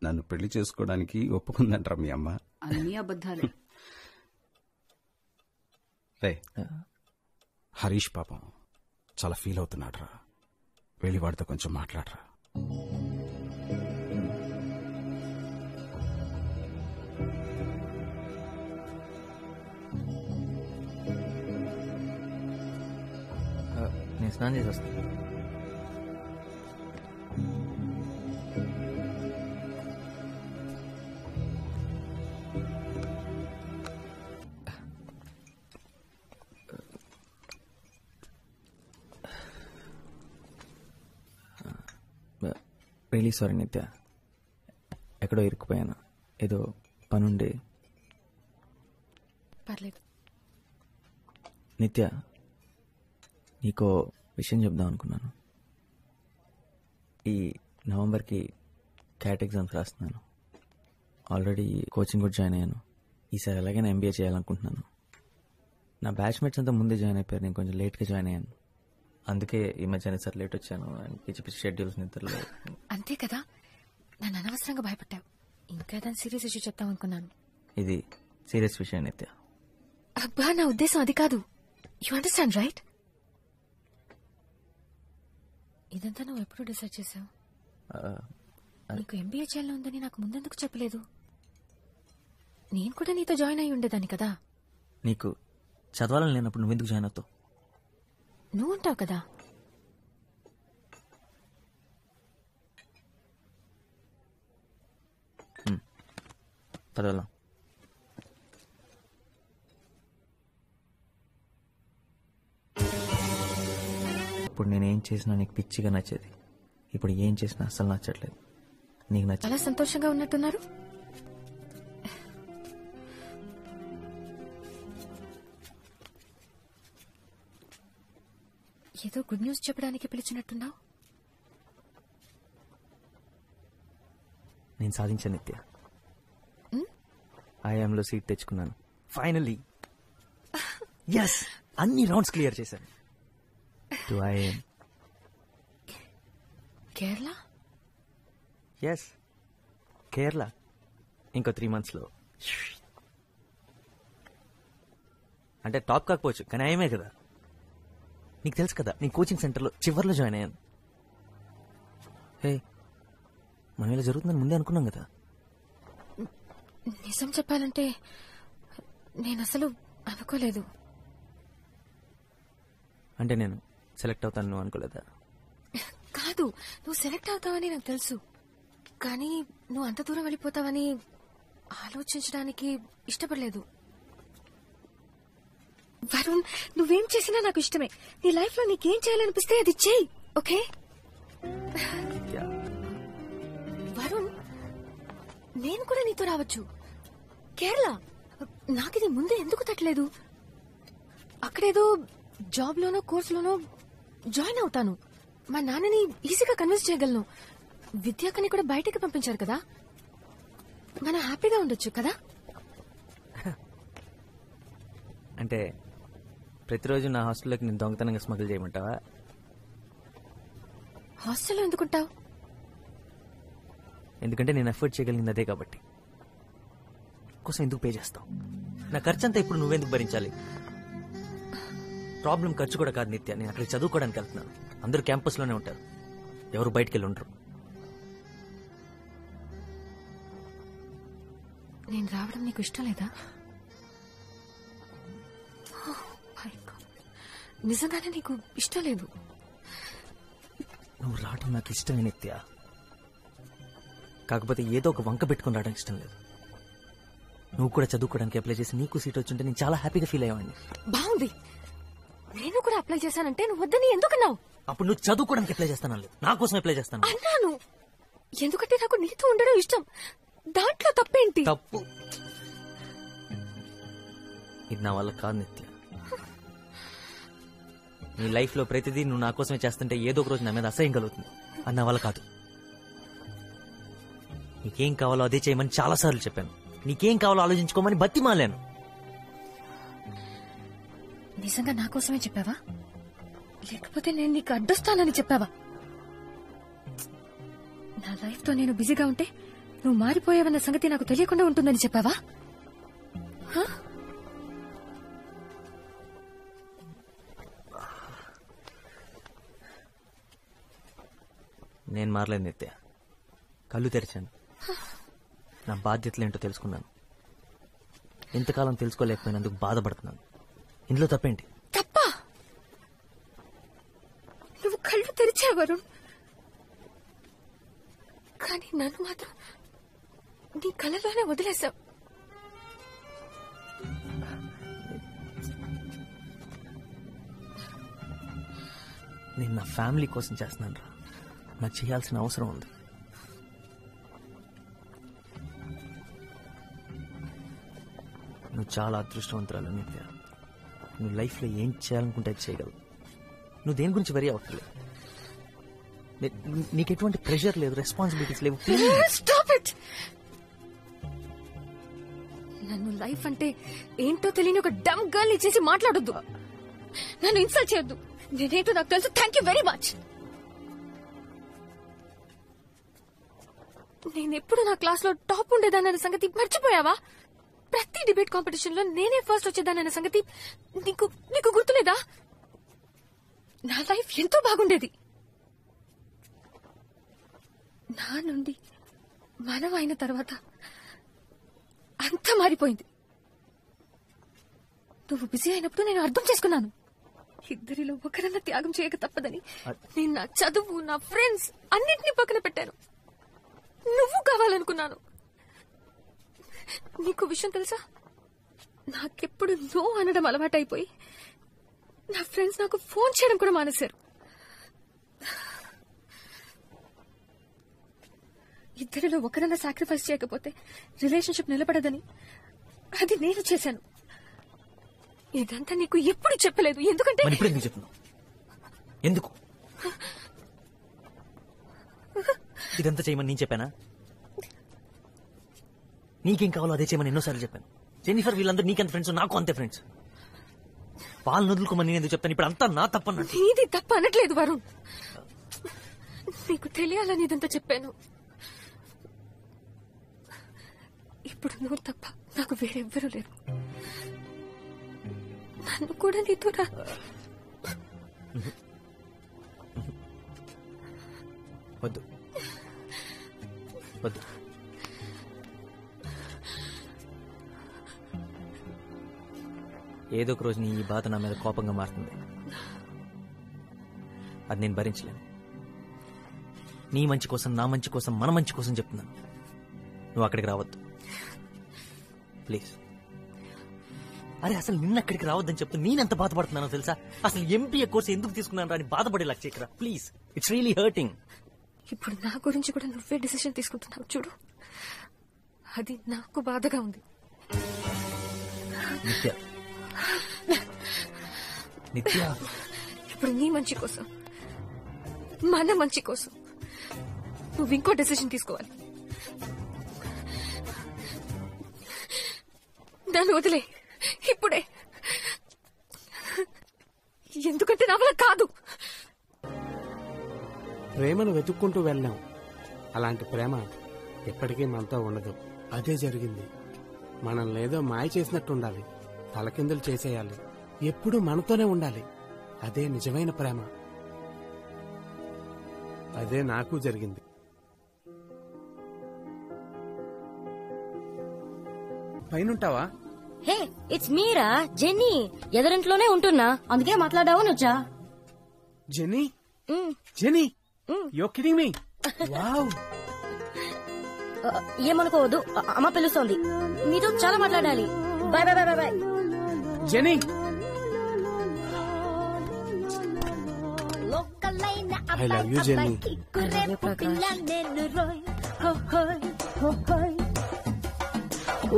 నన్ను పెళ్లి చేసుకోవడానికి ఒప్పుకుందంట్రా మీ అమ్మ. అన్నీ అబద్ధాలే. రే, హరీష్ పాపం చాలా ఫీల్ అవుతున్నాడ్రా. వెళ్ళి వాడితో కొంచెం మాట్లాడరా. నేను స్నానం చేసి వస్తాను. రియలీ సారీ నిత్య, ఎక్కడో ఇరుక్కుపోయాను. ఏదో పనుండి. పర్లేదు. నిత్య, నీకో విషయం చెప్దాం అనుకున్నాను. ఈ నవంబర్కి క్యాట్ ఎగ్జామ్స్ రాస్తున్నాను. ఆల్రెడీ కోచింగ్ కూడా జాయిన్ అయ్యాను. ఈసారి ఎలాగైనా ఎంబీఏ చేయాలనుకుంటున్నాను. నా బ్యాచ్మేట్స్ అంతా ముందే జాయిన్ అయిపోయారు, నేను కొంచెం లేట్గా జాయిన్ అయ్యాను. అందుకే ఈ మధ్య సార్ లేట్ వచ్చాను. పిచ్చి పిచ్చి షెడ్యూల్స్ నిద్రలో. అంతే కదా, నన్ను అనవసరంగా భయపడ్డావు. ఇంకా దాని సీరియస్ ఇష్యూ చెప్తాం అనుకున్నాను. ఇది సీరియస్ విషయం నిత్య. అబ్బా, నా ఉద్దేశం అది కాదు. You understand right? ఇదంతా నువ్వు ఎప్పుడు డిసైడ్ చేసావు? నీకు ఎంబీఏ చేయాలని ఉందని నాకు ముందెందుకు చెప్పలేదు? నేను కూడా నీతో జాయిన్ అయి ఉండేదాన్ని కదా. నీకు చదవాలని లేనప్పుడు నువ్వెందుకు జాయిన్ అవుతావు? నువ్వు ఉంటావు కదా. చదవాలా? ఇప్పుడు నేనేం చేసినా నీకు పిచ్చిగా నచ్చేది. ఇప్పుడు ఏం చేసినా అసలు నచ్చట్లేదు. నీకు నచ్చ చాలా సంతోషంగా ఉన్నట్టున్నారు. ఏదో గుడ్ న్యూస్ చెప్పడానికి పిలిచినట్టున్నావు. నేను సాధించాను నిత్య. ఐఎంలో సీట్ తెచ్చుకున్నాను ఫైనల్లీ. ఎస్, అన్ని రౌండ్స్ క్లియర్ చేశాను. To IM Kerala. Yes, Kerala. ఇంకో 3 monthsలో. అంటే టాప్ కాకపోవచ్చు, కానీ ఐఎమే కదా. నీకు తెలుసు కదా, నీ కోచింగ్ సెంటర్లో చివర్లో జాయిన్ అయ్యాను. హే, మనం ఇలా జరుగుతుందని ముందే అనుకున్నాం కదా. నిజం చెప్పాలంటే నేను అసలు అనుకోలేదు. అంటే నేను సెలెక్ట్ అవుతాను నువ్వు అనుకోలేదా? కాదు, నువ్వు సెలెక్ట్ అవుతావని నాకు తెలుసు. కానీ నువ్వు అంత దూరం వెళ్ళిపోతావని ఆలోచించడానికి ఇష్టపడలేదు. వరుణ్, నువ్వేం చేసినా నాకు ఇష్టమే. నీ లైఫ్ లో నీకేం చేయాలనిపిస్తే అది చెయ్యి, ఓకే? వరుణ్, నేను కూడా నీతో రావచ్చు కేరళ. నాకిది ముందే ఎందుకు తట్టలేదు? అక్కడేదో జాబ్ లోనో కోర్సులోనో జాయిన్ అవుతాను. మా నాన్నని ఈజీగా కన్విన్స్ చేయగలను. విద్యాకని కూడా బయటకి పంపించారు కదా. మనం హ్యాపీగా ఉండొచ్చు కదా. అంటే ప్రతిరోజు నా హాస్టల్లోకి నేను దొంగతనంగా స్మగుల్ చేయమంటావా? హాస్టల్లో ఎందుకుంటావు? ఎందుకంటే నేను ఎఫర్ట్ చేయగలిగింది అదే కాబట్టి. కోసం ఎందుకు పే చేస్తావు? నా ఖర్చు అంతా ఇప్పుడు నువ్వెందుకు భరించాలి? ప్రాబ్లం ఖర్చు కూడా కాదు నిత్య. నేను అక్కడికి చదువుకోవడానికి వెళ్తున్నాను. అందరూ క్యాంపస్లోనే ఉంటారు, ఎవరు బయటికి వెళ్ళి ఉండరు. నేను రావడం నీకు ఇష్టం లేదా? నిజంగానే నీకు ఇష్టం లేదు? నువ్వు రావడం నాకు ఇష్టమే నిత్య. కాకపోతే ఏదో ఒక వంక పెట్టుకుని రావడం ఇష్టం లేదు. నువ్వు కూడా చదువుకోవడానికి అప్లై చేసి నీకు సీట్ వచ్చింటే నేను చాలా హ్యాపీగా ఫీల్ అయ్యేవాడిని. బాగుంది. నేను కూడా అప్లై చేశానంటే నువ్వు వద్దని ఎందుకన్నావు? అప్పుడు నువ్వు చదువుకోవడానికి అప్లై చేస్తాను లేదు, నా కోసం అప్లై చేస్తాను అన్నాను. ఎందుకంటే నాకు నీతో ఉండడం ఇష్టం. దాంట్లో తప్పేంటి? తప్పు ఇది నా వల్ల కాదు నిత్య. నీ లైఫ్ లో ప్రతిదీ నువ్వు నా కోసమే చేస్తుంటే ఏదో ఒక రోజు నా మీద అసహ్యం కలుగుతుంది. అన్న వల్ల కాదు. నీకేం కావాలో అదే చేయమని చాలాసార్లు చెప్పాను. నీకేం కావాలో ఆలోచించుకోమని బతిమాలాను. నిజంగా నా కోసమే చెప్పావా, లేకపోతే నేను నీకు అడ్డొస్తానని చెప్పావా? నా లైఫ్ తో నేను బిజీగా ఉంటే నువ్వు మారిపోయావన్న సంగతి నాకు తెలియకుండా ఉంటుందని చెప్పావా? నేను మారలేదు నిత్య. కళ్ళు తెరిచాను. నా బాధ్యతలేంటో తెలుసుకున్నాను. ఇంతకాలం తెలుసుకోలేకపోయినందుకు బాధపడుతున్నాను. ఇందులో తప్పేంటి? తప్ప? నువ్వు కళ్ళు తెరిచావు వరుణ్, కానీ నన్ను మాత్రం నీ కళ్ళలోనే వదిలేశావు. నేను నా ఫ్యామిలీ కోసం చేస్తున్నాను రా. నాకు చేయాల్సిన అవసరం ఉంది. నువ్వు చాలా అదృష్టవంతురాలు నిత్య. నువ్వు లైఫ్ లో ఏం చేయాలనుకుంటే అది చేయగలవు. నువ్వు దేని గురించి వెరీ అవ్వట్లేదు. నీకు ఎటువంటి ప్రెషర్ లేదు, రెస్పాన్సిబిలిటీస్ లేవు. Stop it. నన్ను లైఫ్ అంటే ఏంటో తెలియని ఒక డమ్ గర్ల్ చేసి మాట్లాడొద్దు. నన్ను ఇన్సల్ట్ చేయొద్దు. నేనేంటో నాకు తెలుసు. Thank you very much. నేనెప్పుడు నా క్లాస్ లో టాప్ ఉండేదానన్న సంగతి మర్చిపోయావా? ప్రతి డిబేట్ కాంపిటీషన్ లో నేనే ఫస్ట్ వచ్చేదానన్న సంగతి నీకు గుర్తులేదా? నా లైఫ్ ఎంతో బాగుండేది. నా నుండి మనం అయిన తర్వాత అంతా మారిపోయింది. నువ్వు బిజీ అయినప్పుడు నేను అర్థం చేసుకున్నాను. ఇద్దరిలో ఒకరన్నా త్యాగం చేయక తప్పదని నేను నా చదువు, నా ఫ్రెండ్స్ అన్నింటినీ పక్కన పెట్టాను. నువ్వు కావాలనుకున్నాను. నీకు విషయం తెలుసా, నాకెప్పుడు నో అనడం అలవాటైపోయి నా ఫ్రెండ్స్ నాకు ఫోన్ చేయడం కూడా మానేశారు. ఇద్దరిలో ఒకరన్నా సాక్రిఫైస్ చేయకపోతే రిలేషన్షిప్ నిలబడదని అది నేను చేశాను. ఇదంతా నీకు ఎప్పుడు చెప్పలేదు. ఎందుకంటే ఎందుకు ఇదంతా చేయమని నేను చెప్పానా? నీకేం కావాలో అదే చేయమని ఎన్నోసార్లు చెప్పాను. జెన్నిఫర్ వీళ్ళందరూ నీకెంత ఫ్రెండ్స్, నాకు అంతే ఫ్రెండ్స్. వాళ్ళని వదులుకోమని నేను ఎందుకు చెప్తాను? ఇప్పుడు అంతా నా తప్పన్నట్టు. నీది తప్ప అనట్లేదు వరుణ్. నీకు తెలియాలని ఇదంతా చెప్పాను. ఇప్పుడు నువ్వు తప్ప నాకు వేరెవ్వరూ లేరు. నన్ను కూడా నీతో వద్దు వద్దు. ఏదో ఒక రోజు నీ ఈ బాధ నా మీద కోపంగా మారుతుంది. అది నేను భరించలేను. నీ మంచి కోసం, నా మంచి కోసం, మన మంచి కోసం చెప్తున్నాను. నువ్వు అక్కడికి రావద్దు ప్లీజ్. అరే అసలు నిన్న అక్కడికి రావద్దని చెప్తే నేనెంత బాధపడుతున్నానో తెలుసా? అసలు ఎంపీఏ కోర్స్ ఎందుకు తీసుకున్నాను అని బాధపడేలా చేయకరా ప్లీజ్. It's really hurting. ఇప్పుడు నా గురించి కూడా నువ్వే డిసిషన్ తీసుకుంటున్నావు చూడు. అది నాకు బాధగా ఉంది. నిత్య నిత్య ఇప్పుడు నీ మంచి కోసం, మన మంచి కోసం నువ్వు ఇంకో డెసిషన్ తీసుకోవాలి. నన్ను వదిలే ఇప్పుడే. ఎందుకంటే నా వల్ల కాదు. ప్రేమను వెతుక్కుంటూ వెళ్ళాం. అలాంటి ప్రేమ ఎప్పటికీ మనతో ఉండదు. అదే జరిగింది. మనల్ని ఏదో మాయ చేసినట్టు ఉండాలి, తలకిందులు చేసేయాలి, ఎప్పుడూ మనతోనే ఉండాలి. అదే నిజమైన ప్రేమ. అదే నాకు జరిగింది. పైనుంటావా? Hey it's Meera jenny. ఎదురింట్లోనే ఉంటున్నా, అందుకే మాట్లాడావు నువ్వా? Jenny, Jenny, you are kidding me? Wow. ఏమనుకోవద్దు, అమ్మ పిలుస్తోంది. నీతో చాలా మాట్లాడాలి. Bye bye bye bye. Jenny, I love you Jenny.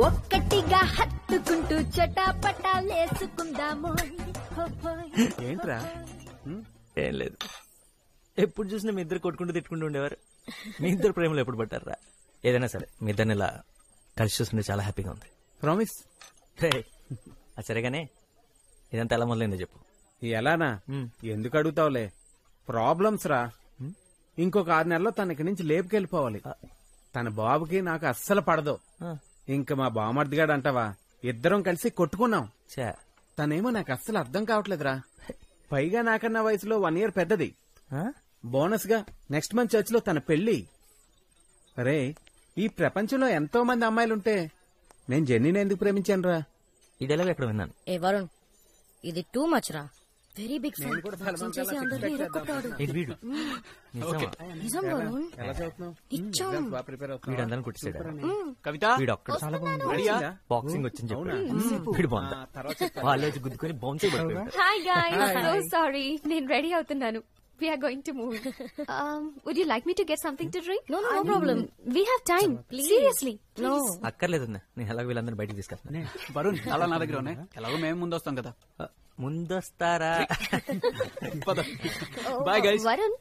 ఒక్కటిగా హత్తుకుంటూ చటాపటాలేసుకుందాము. ఏంట్రా ఏం లేదు, ఎప్పుడు చూసినా మీ ఇద్దరు కొట్టుకుంటూ తిట్టుకుంటూ ఉండేవారు. మీ ఇద్దరు ప్రేమలో ఎప్పుడు పట్టారా? ఏదైనా సరే మీ ఇద్దరిని ఇలా కలిసి చూస్తుంటే చాలా హ్యాపీగా ఉంది. ప్రామిస్. అది సరేగానే ఇదంతా ఎలా మొదలైందో చెప్పు. ఎలానా? ఎందుకు అడుగుతావులే, ప్రాబ్లమ్స్ రా. ఇంకొక 6 నెలల్లో తన ఇక్కడి నుంచి లేపుకెళ్ళిపోవాలి. తన బాబుకి నాకు అస్సలు పడదు. ఇంక మా బామర్దిగాడు అంటావా, ఇద్దరం కలిసి కొట్టుకున్నాం. తనేమో నాకు అస్సలు అర్థం కావట్లేదురా. పైగా నాకన్నా వయసులో 1 year పెద్దది. బోనస్ గా నెక్స్ట్ మంత్ చర్చ్ లో తన పెళ్లి. రే, ఈ ప్రపంచంలో ఎంతో మంది అమ్మాయిలుంటే నేను జెన్నీని ఎందుకు ప్రేమించాను రా? ఈ డైలాగ్ ఎక్కడ విన్నాను. ఏ వరుణ్, ఇది టూ మచ్ రా. Very big fan. నిజం వరుణ్. వీడందరం కుట్టిసాడు. వీడు ఒక్కడు చాలా బాగుంది. బాక్సింగ్ వచ్చింది చెప్పాడు. వీడు బాగుంది. వాళ్ళు వచ్చి గుద్దుకొని బౌన్స్ అయిపోయాడు. హాయ్ గైస్, సో సారీ, నేను రెడీ అవుతున్నాను. We are going to move. Would you like me to get something to drink? No problem. We have time. Please. Seriously. No. అక్కర్లేదన్నా, నేను ఎలాగో వీళ్ళందరూ బయటికి తీసుకెళ్తాను. వరుణ్ అలా నా దగ్గర ఉన్నాయి, ఎలాగో మేము ముందు వస్తాం కదా. ముందొస్తారా? Bye guys. వరుణ్,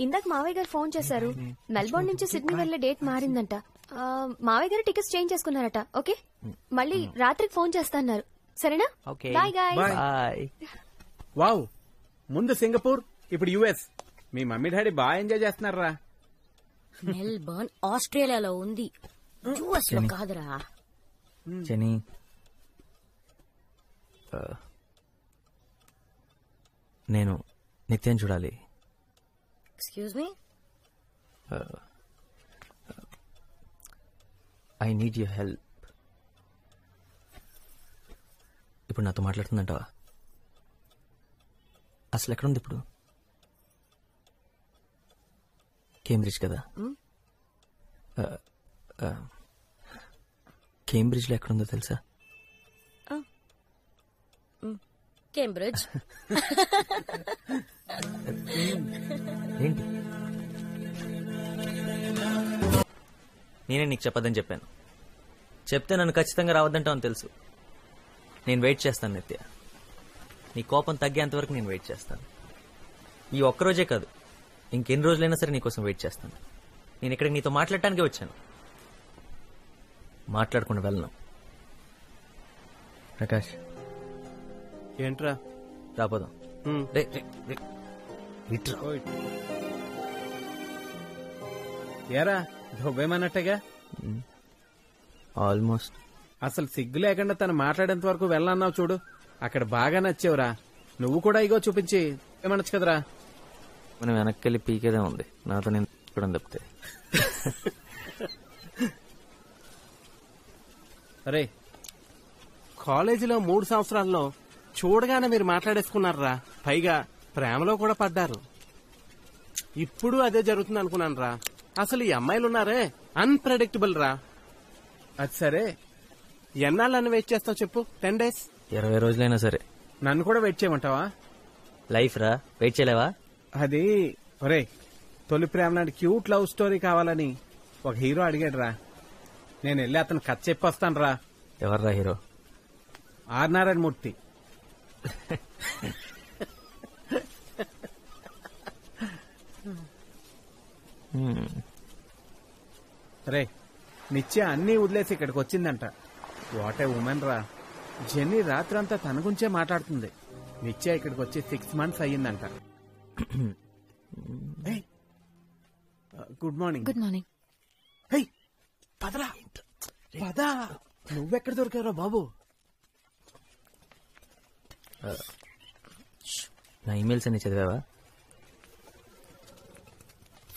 ఇందాక మావయ్య గారు ఫోన్ చేశారు. మెల్బోర్న్ నుంచి సిడ్నీ వెళ్లే డేట్ మారిందంట. మావయ్య గారు టికెట్స్ చేంజ్ చేసుకున్నారట. ఓకే, మళ్ళీ రాత్రికి ఫోన్ చేస్తాన్నారు. సరేనా? Bye guys. బాయ్. వావ్, ముందు సింగపూర్, ఇప్పుడు యుఎస్. మీ మమ్మీ డాడీ బాగా ఎంజాయ్ చేస్తున్నారా? మెల్బర్న్ ఆస్ట్రేలియాలో ఉంది, యుఎస్ లో కాదురా. జెనీ, నేను నిత్యం చూడాలి. Excuse me. I need your help. ఇప్పుడు నాతో మాట్లాడుతుందంటావా? అసలు ఎక్కడుంది ఇప్పుడు? కేంబ్రిడ్జ్ కదా. కేంబ్రిడ్జ్లో ఎక్కడుందో తెలుసా? కేంబ్రిడ్జ్. ఏంటి? నేనే నీకు చెప్పదని చెప్పాను. చెప్తే నన్ను ఖచ్చితంగా రావద్దంటావు అని తెలుసు. నేను వెయిట్ చేస్తాను నిత్య. నీ కోపం తగ్గేంత వరకు నేను వెయిట్ చేస్తాను. ఈ ఒక్కరోజే కాదు, ఇంకెన్ని రోజులైనా సరే నీకోసం వెయిట్ చేస్తాను. నేను ఇక్కడికి నీతో మాట్లాడటానికే వచ్చాను, మాట్లాడకుండా వెళ్ళను. ప్రకాష్, ఏంట్రా? రాపోదాం. ఏరా, దుబ్బేమన్నట్టుగా. ఆల్మోస్ట్. అసలు సిగ్గు లేకుండా తను మాట్లాడేంత వరకు వెళ్ళన్నావు చూడు, అక్కడ బాగా నచ్చావురా. నువ్వు కూడా ఇగో చూపించి ఏమనొచ్చు కదరా. మనం వెనక్కి వెళ్ళి పీకేదే ఉంది, నాతో నేను ఇక్కడ తప్పితే. అరే, కాలేజీలో 3 సంవత్సరాల్లో చూడగానే మీరు మాట్లాడేసుకున్నారా. పైగా ప్రేమలో కూడా పడ్డారు. ఇప్పుడు అదే జరుగుతుంది అనుకున్నాను రా. అసలు ఈ అమ్మాయిలున్నారే అన్ప్రెడిక్టబుల్ రా. అది సరే, ఎన్నాళ్ళని వెయిట్ చేస్తావు చెప్పు? 10 days? 20 రోజులైనా సరే. నన్ను కూడా వెయిట్ చేయమంటావా? లైఫ్ రా, వెయిట్ చేయలేవా? అది ఒరే, తొలి ప్రేమ లాంటి క్యూట్ లవ్ స్టోరీ కావాలని ఒక హీరో అడిగాడు రా. నేను వెళ్ళి అతను కథ చెప్పొస్తాను రా. ఎవర్రా హీరో? ఆర్ నారాయణ మూర్తి. రే, నిత్య అన్నీ వదిలేసి ఇక్కడికి వచ్చిందంట. వాట్ ఏ ఉమెన్ రా. జెన్నీ రాత్రంతా తన గురించే మాట్లాడుతుంది. నిత్య ఇక్కడికి వచ్చి 6 months అయ్యిందంట. Good morning. Good morning. పదరా, పదా. నువ్వెక్కడ దొరికారా బాబు? నా ఈమెయిల్స్ అన్ని చదివావా?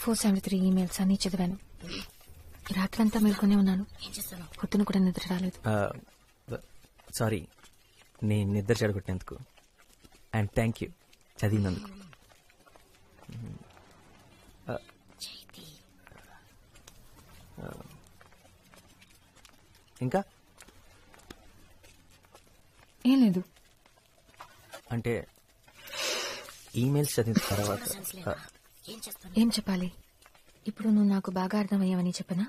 473 ఈమెయిల్స్ అన్ని చదివాను. రాత్రంతా మేల్కొనే ఉన్నాను. పొద్దున కూడా నిద్ర రాలేదు. సారీ, నేను నిద్ర చెడగొట్టినందుకు. అండ్ థ్యాంక్ యూ చదివినందుకు. ఇంకా ఏం లేదు. అంటే ఈమెయిల్స్ చదివిన తర్వాత ఏం చెప్పాలి? ఇప్పుడు నువ్వు నాకు బాగా అర్థమయ్యావని చెప్పనా?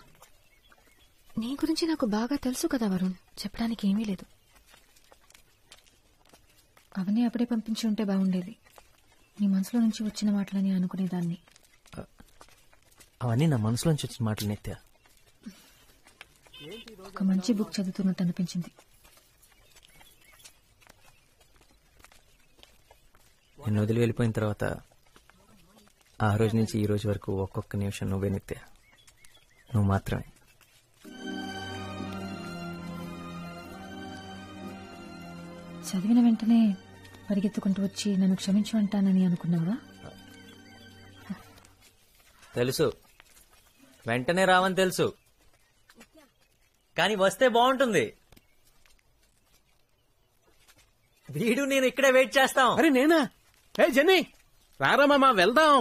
నీ గురించి నాకు బాగా తెలుసు కదా వరుణ్, చెప్పడానికి ఏమీ లేదు. అవన్నీ అప్పుడే పంపించి ఉంటే బాగుండేది. నీ మనసులో నుంచి వచ్చిన మాటలని అనుకునేదాన్ని. అవన్నీ నా మనసులోంచి వచ్చిన మాటలు నిత్య. ఒక మంచి బుక్ చదువుతున్నట్టు అనిపించింది. నిన్ను వదిలి వెళ్ళిపోయిన తర్వాత ఆ రోజు నుంచి ఈ రోజు వరకు ఒక్కొక్క నిమిషం నువ్వే నిత్య, నువ్వు మాత్రమే. చదివిన వెంటనే పరిగెత్తుకుంటూ వచ్చి నన్ను క్షమించు అంటానని అనుకున్నావా? తెలుసు, వెంటనే రావని తెలుసు, కానీ వస్తే బాగుంటుంది. వీడు నేను ఇక్కడే వెయిట్ చేస్తాం. అరే నేనా? హే జెన్నీ, రారా మామా వెళ్దాం.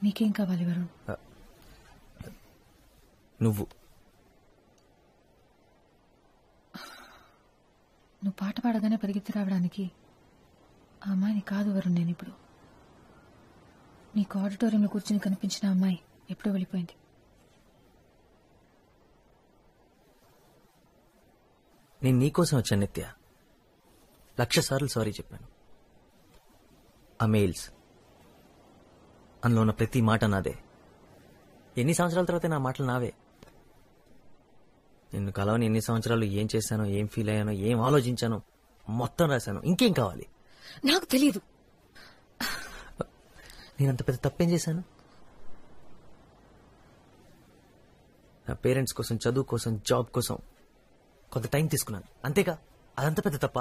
నీకేం కావాలి వరుణ్? నువ్వు పాట పాడగానే పరిగెత్తి రావడానికి ఆ అమ్మాయిని కాదు వరుణ్. నేను ఇప్పుడు నీకు ఆడిటోరియంలో కూర్చుని కనిపించిన అమ్మాయి ఎప్పుడో వెళ్ళిపోయింది. నేను నీకోసం వచ్చాను నిత్య. 1,00,000 సార్లు సారీ చెప్పాను. ఆ మెయిల్స్, అందులో ఉన్న ప్రతి మాట నాదే. ఎన్ని సంవత్సరాల తర్వాత నా మాటలు నావే. నిన్ను కలవని ఎన్ని సంవత్సరాలు ఏం చేశానో, ఏం ఫీల్ అయ్యానో, ఏం ఆలోచించానో మొత్తం రాశాను. ఇంకేం కావాలి? నాకు తెలియదు. నేనంత పెద్ద తప్పేం చేశాను? నా పేరెంట్స్ కోసం, చదువు కోసం, జాబ్ కోసం కొంత టైం తీసుకున్నాను, అంతేగా. అదంత పెద్ద తప్ప?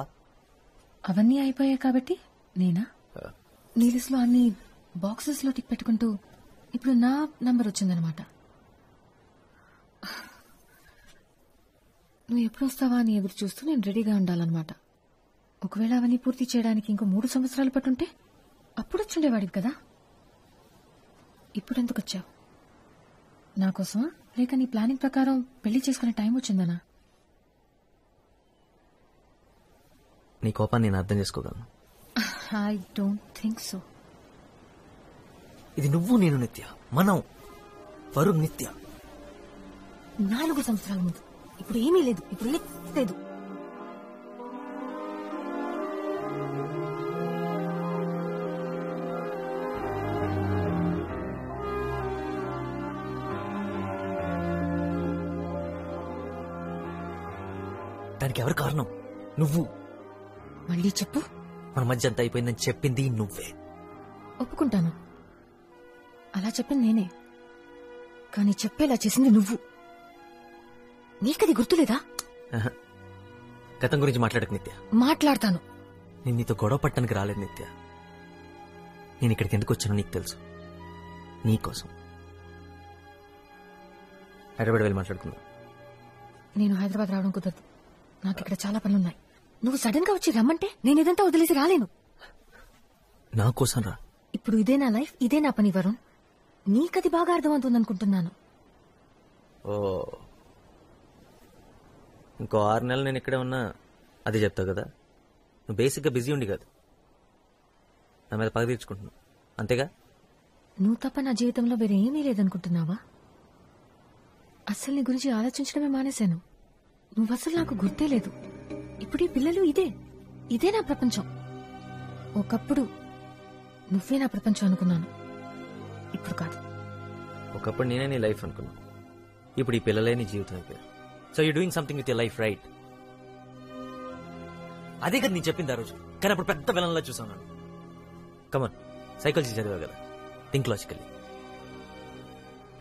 అవన్నీ అయిపోయాయి కాబట్టి నేనా నీ లిస్ట్ లో అన్ని బాక్సెస్ లో టిక్ పెట్టుకుంటూ ఇప్పుడు నా నంబర్ వచ్చిందనమాట. నువ్వు ఎప్పుడు వస్తావా అని ఎదురు చూస్తూ నేను రెడీగా ఉండాలన్నమాట. ఒకవేళ అవన్నీ పూర్తి చేయడానికి ఇంకో 3 సంవత్సరాలు పట్టుంటే అప్పుడు వచ్చుండేవాడివి కదా. ఇప్పుడెందుకు వచ్చావు? నా కోసమా, లేక నీ ప్లానింగ్ ప్రకారం పెళ్లి చేసుకునే టైం వచ్చిందనా? నీ కోపాన్ని నేను అర్థం చేసుకోగలను. I don't think so. ఇది నువ్వు నేను నిత్య, మనం వరుణ్ నిత్య. 4 సంవత్సరాల ముందు. ఇప్పుడు ఏమీ లేదు, ఇప్పుడు లేదు. దానికి ఎవరు కారణం? నువ్వు. మళ్ళీ చెప్పు. మన మధ్య అంతా అయిపోయిందని చెప్పింది నువ్వే. ఒప్పుకుంటాను, అలా చెప్పింది నేనే. కానీ చెప్పేలా చేసింది నువ్వు. నీకది గుర్తులేదా? గతం గురించి మాట్లాడకు నిత్య. మాట్లాడతాను. నేను నీతో గొడవ పట్టడానికి రాలేదు నిత్య. నేను ఇక్కడికి ఎందుకు వచ్చానో నీకు తెలుసు. నీకోసం. హైదరాబాద్ వెళ్ళి మాట్లాడుకుందాం. నేను హైదరాబాద్ రావడం కుదరదు. నాకు ఇక్కడ చాలా పనులున్నాయి. నువ్వు సడన్ గా వచ్చి రమ్మంటే నేను ఇదంతా వదిలేసి రాలేను. నా కోసం రా. ఇప్పుడు ఇదే నా లైఫ్, ఇదే నా పని వరుణ్. నీకది బాగా అర్థమవుతుంది అనుకుంటున్నాను. ఓ, ఇంకో 6 నెలలు నేను ఇక్కడే ఉన్నా అది చెప్తావు కదా. నువ్వు బేసిక్గా బిజీ ఉండి కాదు, నా మీద పగ తీర్చుకుంటున్నావు, అంతేగా? నువ్వు తప్ప నా జీవితంలో వేరే ఏమీ లేదనుకుంటున్నావా? అస్సలు నీ గురించి ఆలోచించడమే మానేశాను. నువ్వు అసలు నాకు గుర్తే లేదు. ఇప్పుడు ఈ పిల్లలు ఇదే నా ప్రపంచం. ఒకప్పుడు నువ్వే నా ప్రపంచం అనుకున్నాను, ఇప్పుడు కాదు. ఒకప్పుడు నేనే నీ లైఫ్ అనుకున్నా, ఇప్పుడు ఈ పిల్లలే నీ జీవితం అయిపోయారు. So you doing something with your life, right? అదే కదా నేను చెప్పింది ఆ రోజు, కానీ అప్పుడు పెద్ద విలన్లా చూసాను. కమన్, సైకాలజీ చదివా కదా, థింక్ లాజికల్లీ.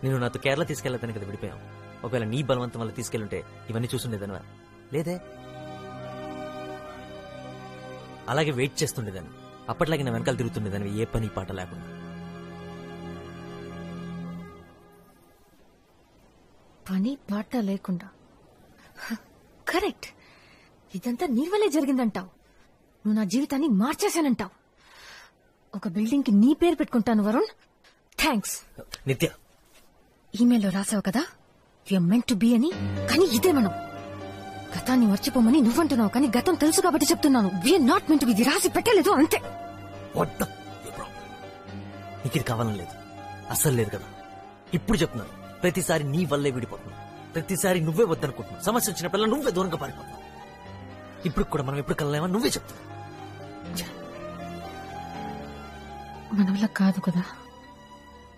నేను నాతో కేరళ తీసుకెళ్తాను కదా విడిపోయాం. ఒకవేళ నీ బలవంతం వల్ల తీసుకెళ్ళుంటే ఇవన్నీ చూసుండేదనివా? లేదే. అలాగే వెయిట్ చేస్తుండేదాన్ని, అప్పట్లాగే నా వెనకాల తిరుగుతుండేదాన్ని, ఏ పని పాట లేకుండా. పని పాట లేకుండా కరెక్ట్. ఇదంతా నీ వల్లే జరిగిందంటావు. నువ్వు నా జీవితాన్ని మార్చేశానంటావు. ఒక బిల్డింగ్ కి నీ పేరు పెట్టుకుంటాను వరుణ్. థ్యాంక్స్. నిత్య, ఈమెయిల్లో రాసావు కదా యూఆర్ మెంట్ టు బి అని, కానీ ఇదే మనం. గతాన్ని మర్చిపోమని నువ్వంటున్నావు, కానీ గతం తెలుసు కాబట్టి చెప్తున్నాను. We're not meant to be. ఇది రాసి పెట్టలేదు అంతే. నీకు ఇది కావాలని లేదు, అస్సలు లేదు కదా. ఇప్పుడు చెప్తున్నాను, ప్రతిసారి నీ వల్లే విడిపోతున్నావు. ప్రతిసారి నువ్వే వద్దనుకుంటున్నావు. సమస్య వచ్చినప్పుడల్లా నువ్వే దూరంగా పారిపోతున్నావు. ఇప్పుడు కూడా మనం ఎప్పుడు కలలేమని నువ్వే చెప్తున్నావు. మన వల్ల కాదు కదా,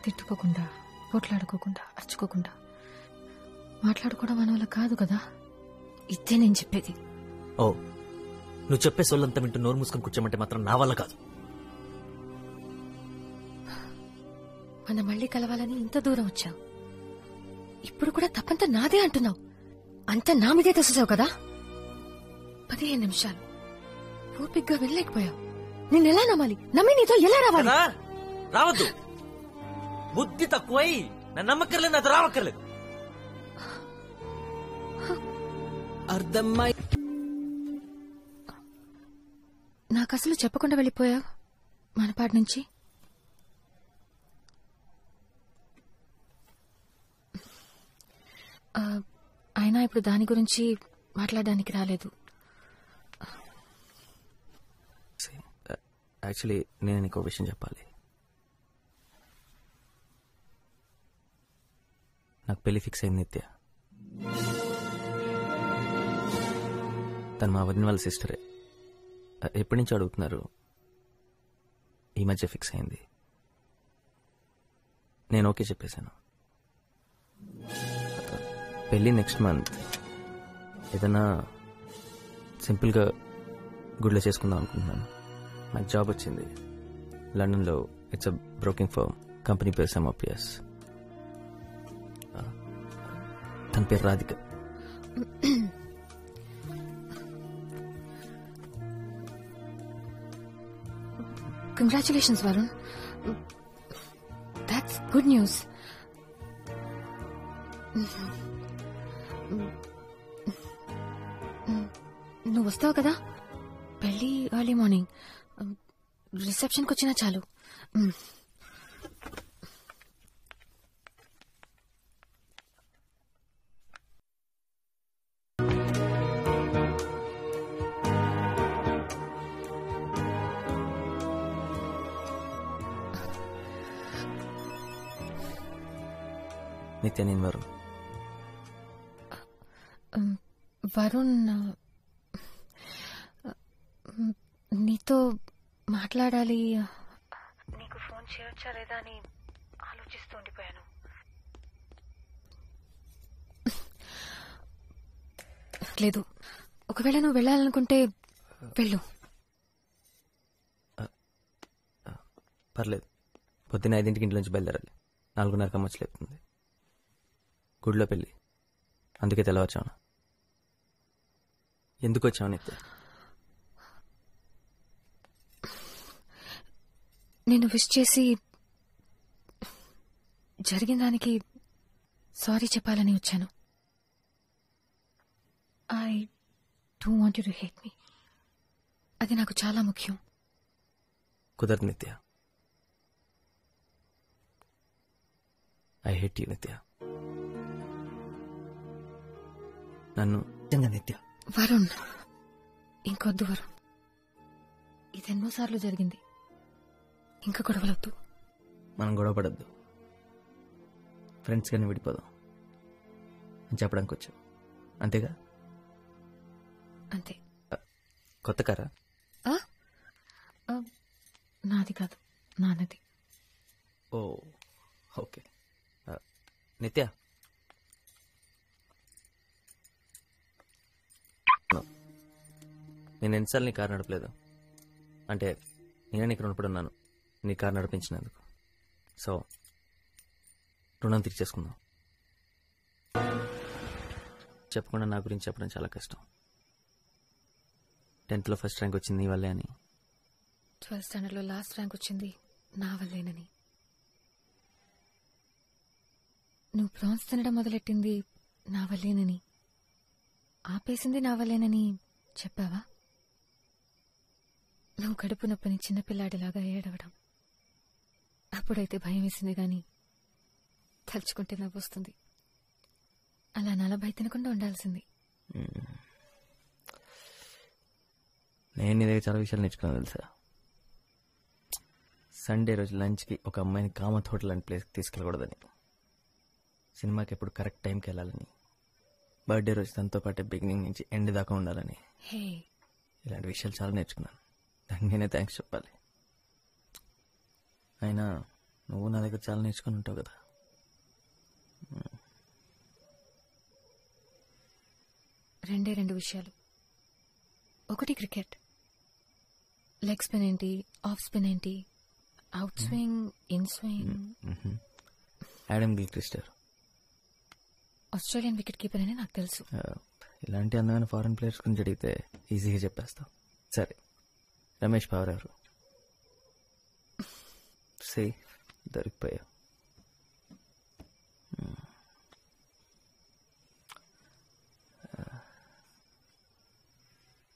తిట్టుకోకుండా, పోట్లాడుకోకుండా, అరుచుకోకుండా మాట్లాడుకోవడం మన వల్ల కాదు కదా. ఇదే నేను చెప్పేది. ఓ, నువ్వు చెప్పే సొల్లంతా వింటూ నోరు మూసుకొని కూర్చోమంటే మాత్రం నా వల్ల కాదు. మనం మళ్ళీ కలవాలని ఇంత దూరం వచ్చావు. ఇప్పుడు కూడా తప్పంతా నాదే అంటున్నావు. అంతా నా మీదే తెసేసావు కదా. 15 నిమిషాలు ఓపిగ్గా వెళ్ళలేకపోయావు. నేనెలా నమ్మాలి? నమ్మి నీతో ఎలా రావాలి? రావద్దు. బుద్ధి తక్కువై నన్ను నమ్మక్కర్లేదు, నాతో రావక్కర్లేదు. అర్థమై నాకు అసలు చెప్పకుండా వెళ్ళిపోయావు మనపాటి నుంచి. అయినా ఇప్పుడు దాని గురించి మాట్లాడడానికి రాలేదు. యాక్చువల్లీ నేను నీకు విషయం చెప్పాలి. నాకు పెళ్లి ఫిక్స్ అయింది నిత్య. తను మా వదిన వాళ్ళ సిస్టరే. ఎప్పటి నుంచి అడుగుతున్నారు, ఈ మధ్య ఫిక్స్ అయింది. నేను ఓకే చెప్పేశాను. పెళ్ళి నెక్స్ట్ మంత్. ఏదైనా సింపుల్గా గుడిలో చేసుకుందాం అనుకుంటున్నాను. నాకు జాబ్ వచ్చింది లండన్లో. It's a broking firm. Company పేరు సెమోపియస్. తన పేరు Radhika. Congratulations Varun, that's good news. నువ్వు వస్తావు కదా పెళ్లి ఎర్లీ మార్నింగ్. రిసెప్షన్కి వచ్చినా చాలు. నిత్య, నేను వరుణ్. వరుణ్, నీతో మాట్లాడాలి. నీకు ఫోన్ చేయొచ్చా లేదా అని ఆలోచిస్తూ ఉండిపోయాను. లేదు, ఒకవేళ నువ్వు వెళ్ళాలనుకుంటే వెళ్ళు. పర్లేదు. పొద్దున్న 5 ఇంటి నుంచి బయలుదేరాలి. 4:30 కమ్మొచ్చి లేపుతుంది. గుడిలో పెళ్ళి, అందుకే తెల్లవచ్చాను. ఎందుకు వచ్చావు నిత్య? నేను విష్ చేసి జరిగిన దానికి సారీ చెప్పాలని వచ్చాను. I don't want you to hate me. అది నాకు చాలా ముఖ్యం. కుదరదు నిత్య. ఐ హేట్ యు నిత్య. నన్ను నిత్య. వరుణ్, ఇంకొద్దు వరుణ్. ఇది ఎన్నోసార్లు జరిగింది. ఇంకా గొడవలొద్దు. మనం గొడవ పడద్దు. ఫ్రెండ్స్ కానీ విడిపోదాం అని చెప్పడానికి వచ్చావు, అంతేగా? అంతే. కొత్త కారా? నాది కాదు, నాన్నది. ఓ, ఓకే. నిత్య, నేను ఎన్నిసార్లు నీ కారు నడపలేదు. అంటే నేనే నీకు రుణపడున్నాను నీ కారు నడిపించినందుకు. సో రుణం తీర్చేసుకుందాం. చెప్పకుండా నా గురించి చెప్పడం చాలా కష్టం. 10th లో ఫస్ట్ ర్యాంక్ వచ్చింది నీ వల్లే అని. 12th స్టాండర్డ్లో లాస్ట్ ర్యాంక్ వచ్చింది నా వల్లేనని. నువ్వు ప్రాన్స్ తినడం మొదలెట్టింది నా వల్లేనని. ఆపేసింది నా వల్లేనని చెప్పావా? నువ్వు కడుపు నొప్పని చిన్నపిల్లాడిలాగా ఏడవడం అప్పుడైతే భయం వేసింది గాని తలుచుకుంటే నవ్వొస్తుంది. అలా నలభై తినకుండా ఉండాల్సింది. నేను నీ దగ్గర చాలా విషయాలు నేర్చుకున్నాను తెలుసా. సండే రోజు లంచ్కి ఒక అమ్మాయిని కామత్ హోటల్ లాంటి ప్లేస్కి తీసుకెళ్ళకూడదని, సినిమాకి ఎప్పుడు కరెక్ట్ టైంకి వెళ్ళాలని, బర్త్డే రోజు తనతో పాటు బిగినింగ్ నుంచి ఎండ్ దాకా ఉండాలని, ఇలాంటి విషయాలు చాలా నేర్చుకున్నాను. దానికి నేనే థ్యాంక్స్ చెప్పాలి. అయినా నువ్వు నా దగ్గర చాలా నేర్చుకుని ఉంటావు కదా. రెండు విషయాలు. ఒకటి క్రికెట్. లెగ్ స్పిన్ ఏంటి, ఆఫ్ స్పిన్ ఏంటి, out swing, in swing. Adam Gilchrist Australian wicket keeper అని నాకు తెలుసు. ఇలాంటి అందమైన ఫారెన్ ప్లేయర్స్ గురించి అడిగితే ఈజీగా చెప్పేస్తావు. సరే, రమేష్ పవార్ ఎవరు? దొరికిపోయా.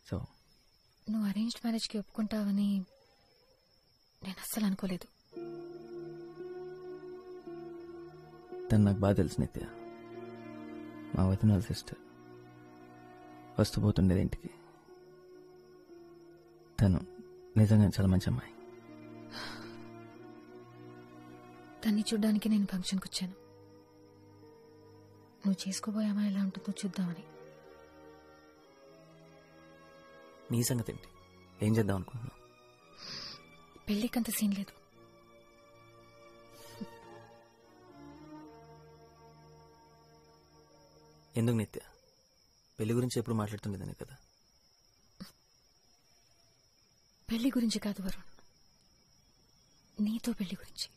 సో నువ్వు అరేంజ్డ్ మ్యారేజ్ కి ఒప్పుకుంటావని నేను అస్సలు అనుకోలేదు. తను నాకు బాగా తెలుసు నిత్య. మా వదిన సిస్టర్. వస్తూ పోతుండేది ఇంటికి. తను నిజంగా చాలా మంచి అమ్మాయి. తన్ని చూడ్డానికి నేను ఫంక్షన్కి వచ్చాను. నువ్వు చేసుకోబోయే అమ్మాయి ఎలా ఉంటుందో చూద్దామని. నీ సంగతి ఏంటి? ఏం చేద్దాం అనుకుంటున్నావు? పెళ్లికంత సీన్ లేదు. ఎందుకు నిత్య? పెళ్లి గురించి ఎప్పుడు మాట్లాడుతుండేదాన్ని కదా. పెళ్లి గురించి కాదు వరుణ్, నీతో పెళ్లి గురించి.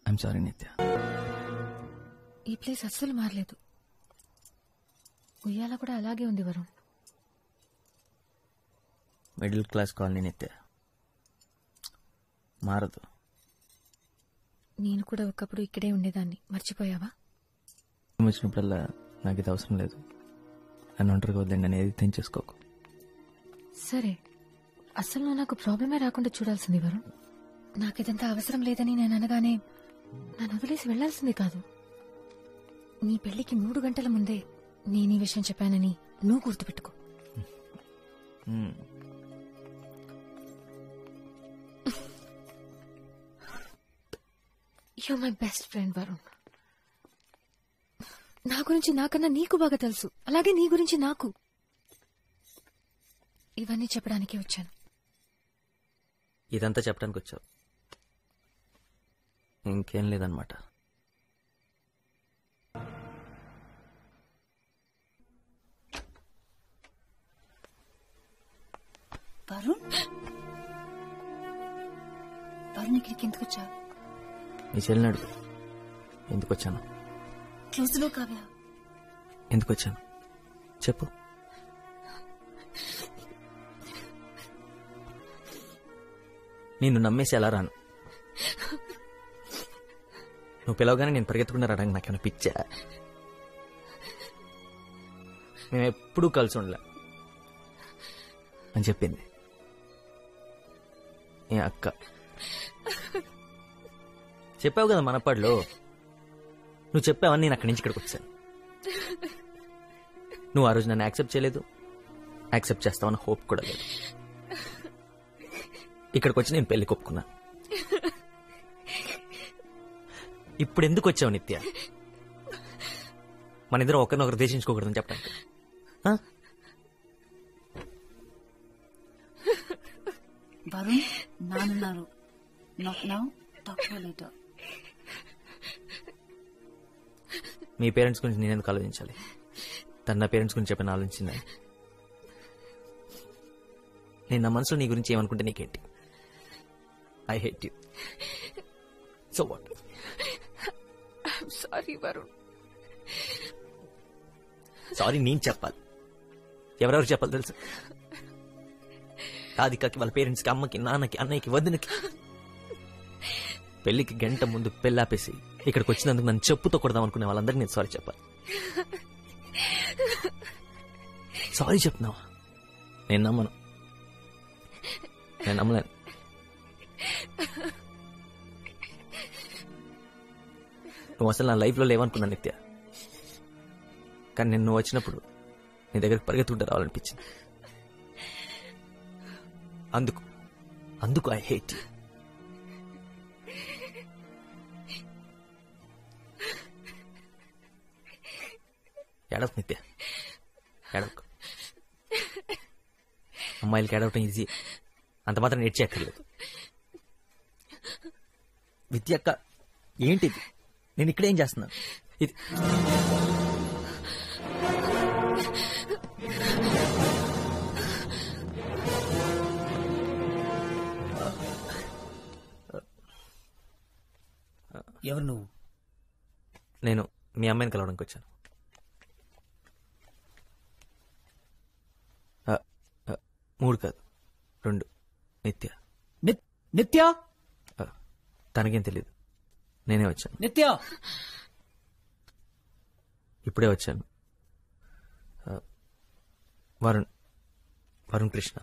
ఐఎమ్ సారీ నిత్య. ఈ ప్లేస్ అస్సలు మారలేదు. ఉయ్యాల కూడా అలాగే ఉంది వరుణ్. మిడిల్ క్లాస్ కాలనీ నిత్య, మారదు. నేను కూడా ఒకప్పుడు ఇక్కడే ఉండేదాన్ని, మర్చిపోయావా? వచ్చినప్పుడల్లా నాకు ఇది అవసరం లేదు, నన్ను ఒంటరిగా వద్దండి అని ఏది తెంచేసుకోకు. సరే, అసలు నువ్వు నాకు ప్రాబ్లమే రాకుండా చూడాల్సింది వరుణ్. నాకిదంతా అవసరం లేదని నేను అనగానే నన్ను వదిలేసి వెళ్లాల్సింది కాదు. నీ పెళ్లికి 3 గంటల ముందే నేను ఈ విషయం చెప్పానని నువ్వు గుర్తుపెట్టుకో. You're my best friend, Varun. నా గురించి నాకన్నా నీకు బాగా తెలుసు, అలాగే నీ గురించి నాకు. ఇవన్నీ చెప్పడానికే వచ్చాను. ఇదంతా చెప్పడానికి వచ్చావు, ఇంకేం లేదన్నమాట. వరుణ్, వరుణ్ ఇక్కడికి ఎందుకు వచ్చావు? నీ చెల్లిని అడుగు ఎందుకు వచ్చాను. క్లోజ్లో కావ్య. ఎందుకు వచ్చాను చెప్పు. నిన్ను నమ్మేసి ఎలా రాను? నువ్వు పిలవగానే నేను పరిగెత్తుకున్నా రావడానికి నాకేమైనా పిచ్చా? మేము ఎప్పుడూ కలిసి ఉండలే అని చెప్పింది ఏ అక్క. చెప్పావు కదా మనపాడులో, నువ్వు చెప్పావని నేను అక్కడి నుంచి ఇక్కడికి వచ్చాను. నువ్వు ఆ రోజు నన్ను యాక్సెప్ట్ చేయలేదు, యాక్సెప్ట్ చేస్తావన్న హోప్ కూడా లేదు. ఇక్కడికి వచ్చి నేను పెళ్లికి ఒప్పుకున్నా. ఇప్పుడు ఎందుకు వచ్చావు నిత్య? మన ఇద్దరం ఒకరినొకరు దేశించుకోకూడదని చెప్పడానికి. వరుణ్, నానున్నారు. Not now, talk later. మీ పేరెంట్స్ గురించి నేను ఎందుకు ఆలోచించాలి? తన నా పేరెంట్స్ గురించి చెప్పిన ఆలోచించిందా? నేను నా మనసులో నీ గురించి ఏమనుకుంటే నీకేంటి? I hate you. So what? Sorry Varun. Sorry నేను చెప్పాలి. ఎవరెవరు చెప్పాలి తెలుసు? రాధికకి, వాళ్ళ పేరెంట్స్కి, అమ్మకి, నాన్నకి, అన్నయ్యకి, వదినకి. పెళ్లికి గంట ముందు పెళ్ళాపేసి ఇక్కడికి వచ్చినందుకు నన్ను చెప్పుతో కొడదాం అనుకునే వాళ్ళందరికీ నేను సారీ చెప్పాలి. సారీ చెప్తున్నావా? నేను నమ్మను, నేను నమ్మలేను. నువ్వు అసలు నా లైఫ్లో లేవనుకున్నా నిత్య. కానీ నేను నువ్వు వచ్చినప్పుడు నీ దగ్గరికి పరిగెత్తుకుంటూ రావాలనిపించింది. అందుకు ఐ హేట్ యూ. ఏడవకు నిత్య, ఏడవకు. అమ్మాయిలకి ఏడవటం ఈజీ, అంత మాత్రం నేర్చేయక్కర్లేదు. విద్య అక్క ఏంటిది? నేను ఇక్కడేం చేస్తున్నాను? ఇది ఎవరు నువ్వు? నేను మీ అమ్మాయిని కలవడానికి వచ్చాను. మూడు కాదు, 2. నిత్య. నిత్య? తనకేం తెలీదు, నేనే వచ్చాను. నిత్య ఇప్పుడే వచ్చాను. వరుణ్ కృష్ణ.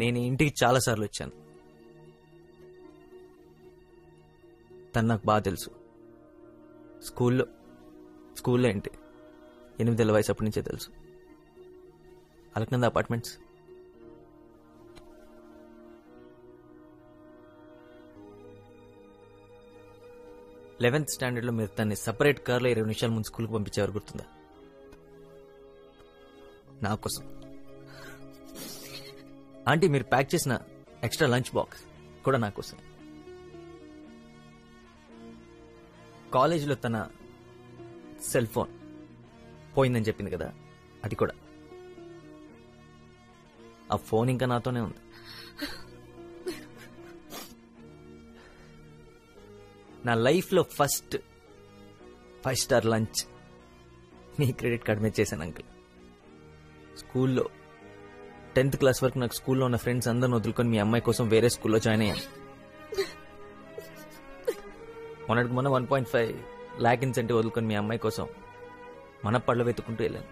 నేను ఇంటికి చాలా సార్లు వచ్చాను. తను నాకు బాగా తెలుసు. స్కూల్లో ఏంటి 8 ఏళ్ల వయసు అప్పటి నుంచే తెలుసు. అలక్నంద అపార్ట్మెంట్స్. లెవెన్త్ స్టాండర్డ్ లో మీరు తన్ని సపరేట్ కార్లో 20 నిమిషాల ముందు స్కూల్కి పంపించేవారు, గుర్తుందా? నా కోసం. ఆంటీ మీరు ప్యాక్ చేసిన ఎక్స్ట్రా లంచ్ బాక్స్ కూడా నా కోసం. కాలేజీలో తన సెల్ ఫోన్ పోయిందని చెప్పింది కదా, అది కూడా. ఆ ఫోన్ ఇంకా నాతోనే ఉంది. నా లైఫ్లో ఫస్ట్ 5 స్టార్ లంచ్ మీ క్రెడిట్ కార్డ్ మీద చేశాను అంకుల్. స్కూల్లో 10th క్లాస్ వరకు నాకు స్కూల్లో ఉన్న ఫ్రెండ్స్ అందరిని వదులుకొని మీ అమ్మాయి కోసం వేరే స్కూల్లో జాయిన్ అయ్యాను. మొన్న 1.5 lakh ఇన్సెంటివ్ వదులుకొని మీ అమ్మాయి కోసం మన పళ్ళు వెతుకుంటూ వెళ్ళాను.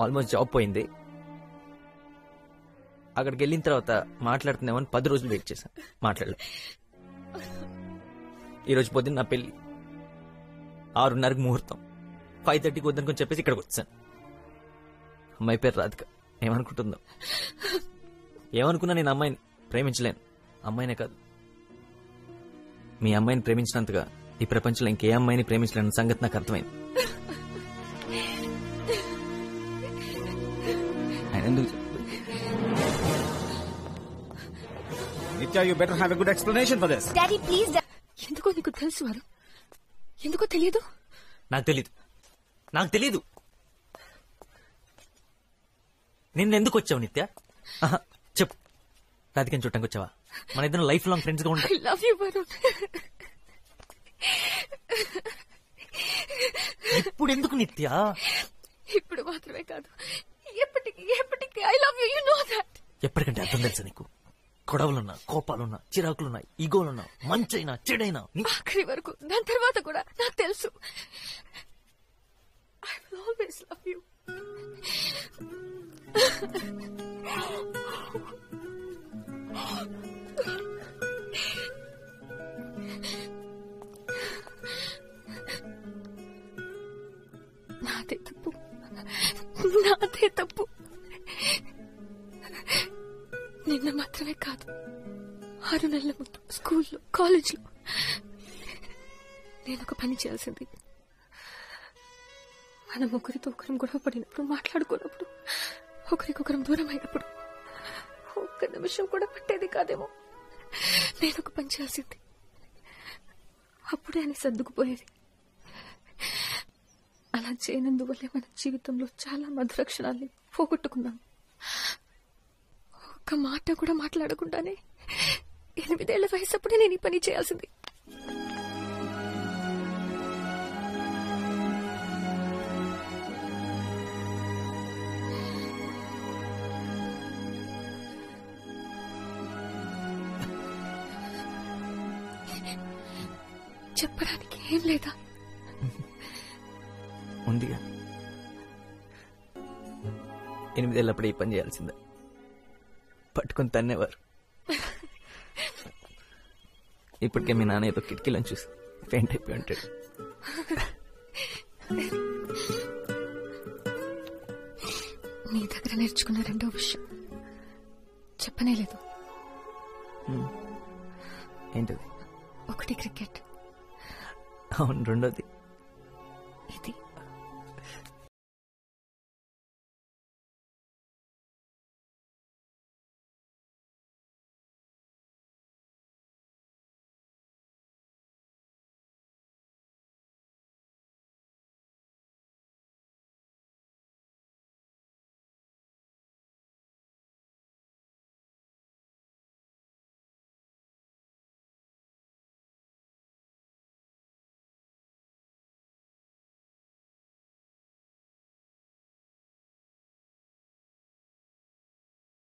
ఆల్మోస్ట్ జాబ్ పోయింది. అక్కడికి వెళ్ళిన తర్వాత మాట్లాడుతున్నామని 10 రోజులు వెయిట్ చేశాను, మాట్లాడలేదు. ఈరోజు పొద్దున్న నా పెళ్లి, 6:30కి ముహూర్తం, 5:30కి వద్దనుకొని చెప్పేసి ఇక్కడికి వచ్చాను. అమ్మాయి పేరు రాధిక. ఏమనుకుంటుందో, ఏమనుకున్నా నేను అమ్మాయిని ప్రేమించలేను. అమ్మాయినే కాదు, మీ అమ్మాయిని ప్రేమించినంతగా ఈ ప్రపంచంలో ఇంకే అమ్మాయిని ప్రేమించలేని సంగతి నాకు అర్థమైంది. ఆయన ఎందుకు నిత్య, you better have a good explanation for this. Daddy please. ఎందుకో నీకు తెలుసు వారు, ఎందుకో తెలియదు. నాకు తెలీదు. నిన్న ఎందుకు వచ్చావు నిత్య? చెప్పు. రాధికని చూడటానికి వచ్చావా? మన ఇద్దరు లైఫ్ లాంగ్ ఫ్రెండ్స్ గా ఉంటాం. I love you, Varun. ఇప్పుడు ఎందుకు నిత్య? ఇప్పుడు మాత్రమే కాదు, ఎప్పటికీ I love you. You know that. ఎప్పటికంటే అర్థం తెలుసా నీకు? గొడవలున్నా, కోపాలున్నా, చిరాకులున్నా, ఈగోలున్నా, మంచైనా చెడైనా ఆఖరి వరకు, దాని తర్వాత కూడా నాకు తెలుసు. I will always love you. నాదే తప్పు. నిన్న మాత్రమే కాదు, 6 నెలల ముందు స్కూల్లో, కాలేజీలో నేను ఒక పని చేయాల్సింది. మనం ఒకరితో ఒకరం గొడవ పడినప్పుడు, మాట్లాడుకున్నప్పుడు, ఒకరికొకరం దూరం అయినప్పుడు ఒక్క నిమిషం కూడా పట్టేది కాదేమో. నేను ఒక పని చేయాల్సింది. అప్పుడే అని సర్దుకుపోయేది. అలా చేయనందువల్లే మన జీవితంలో చాలా మధుర క్షణాల్ని పోగొట్టుకున్నాం. ఒక్క మాట కూడా మాట్లాడకుండానే 8 ఏళ్ల వయసు అప్పుడే నేను ఈ పని చేయాల్సింది. చెప్పడానికి ఏం లేదా? ఉందిగా, 8 ఏళ్ళప్పుడే ఈ పని చేయాల్సిందే. పట్టుకొని తన్నేవారు. ఇప్పటికే మీ నాన్న ఏదో కిటికీలను చూసి పెయింట్ అయిపోయి ఉంటాడు. నీ దగ్గర నేర్చుకున్న రెండో విషయం చెప్పనే లేదు. ఏంటది? ఒకటి క్రికెట్, అవును, రెండోది ఇది.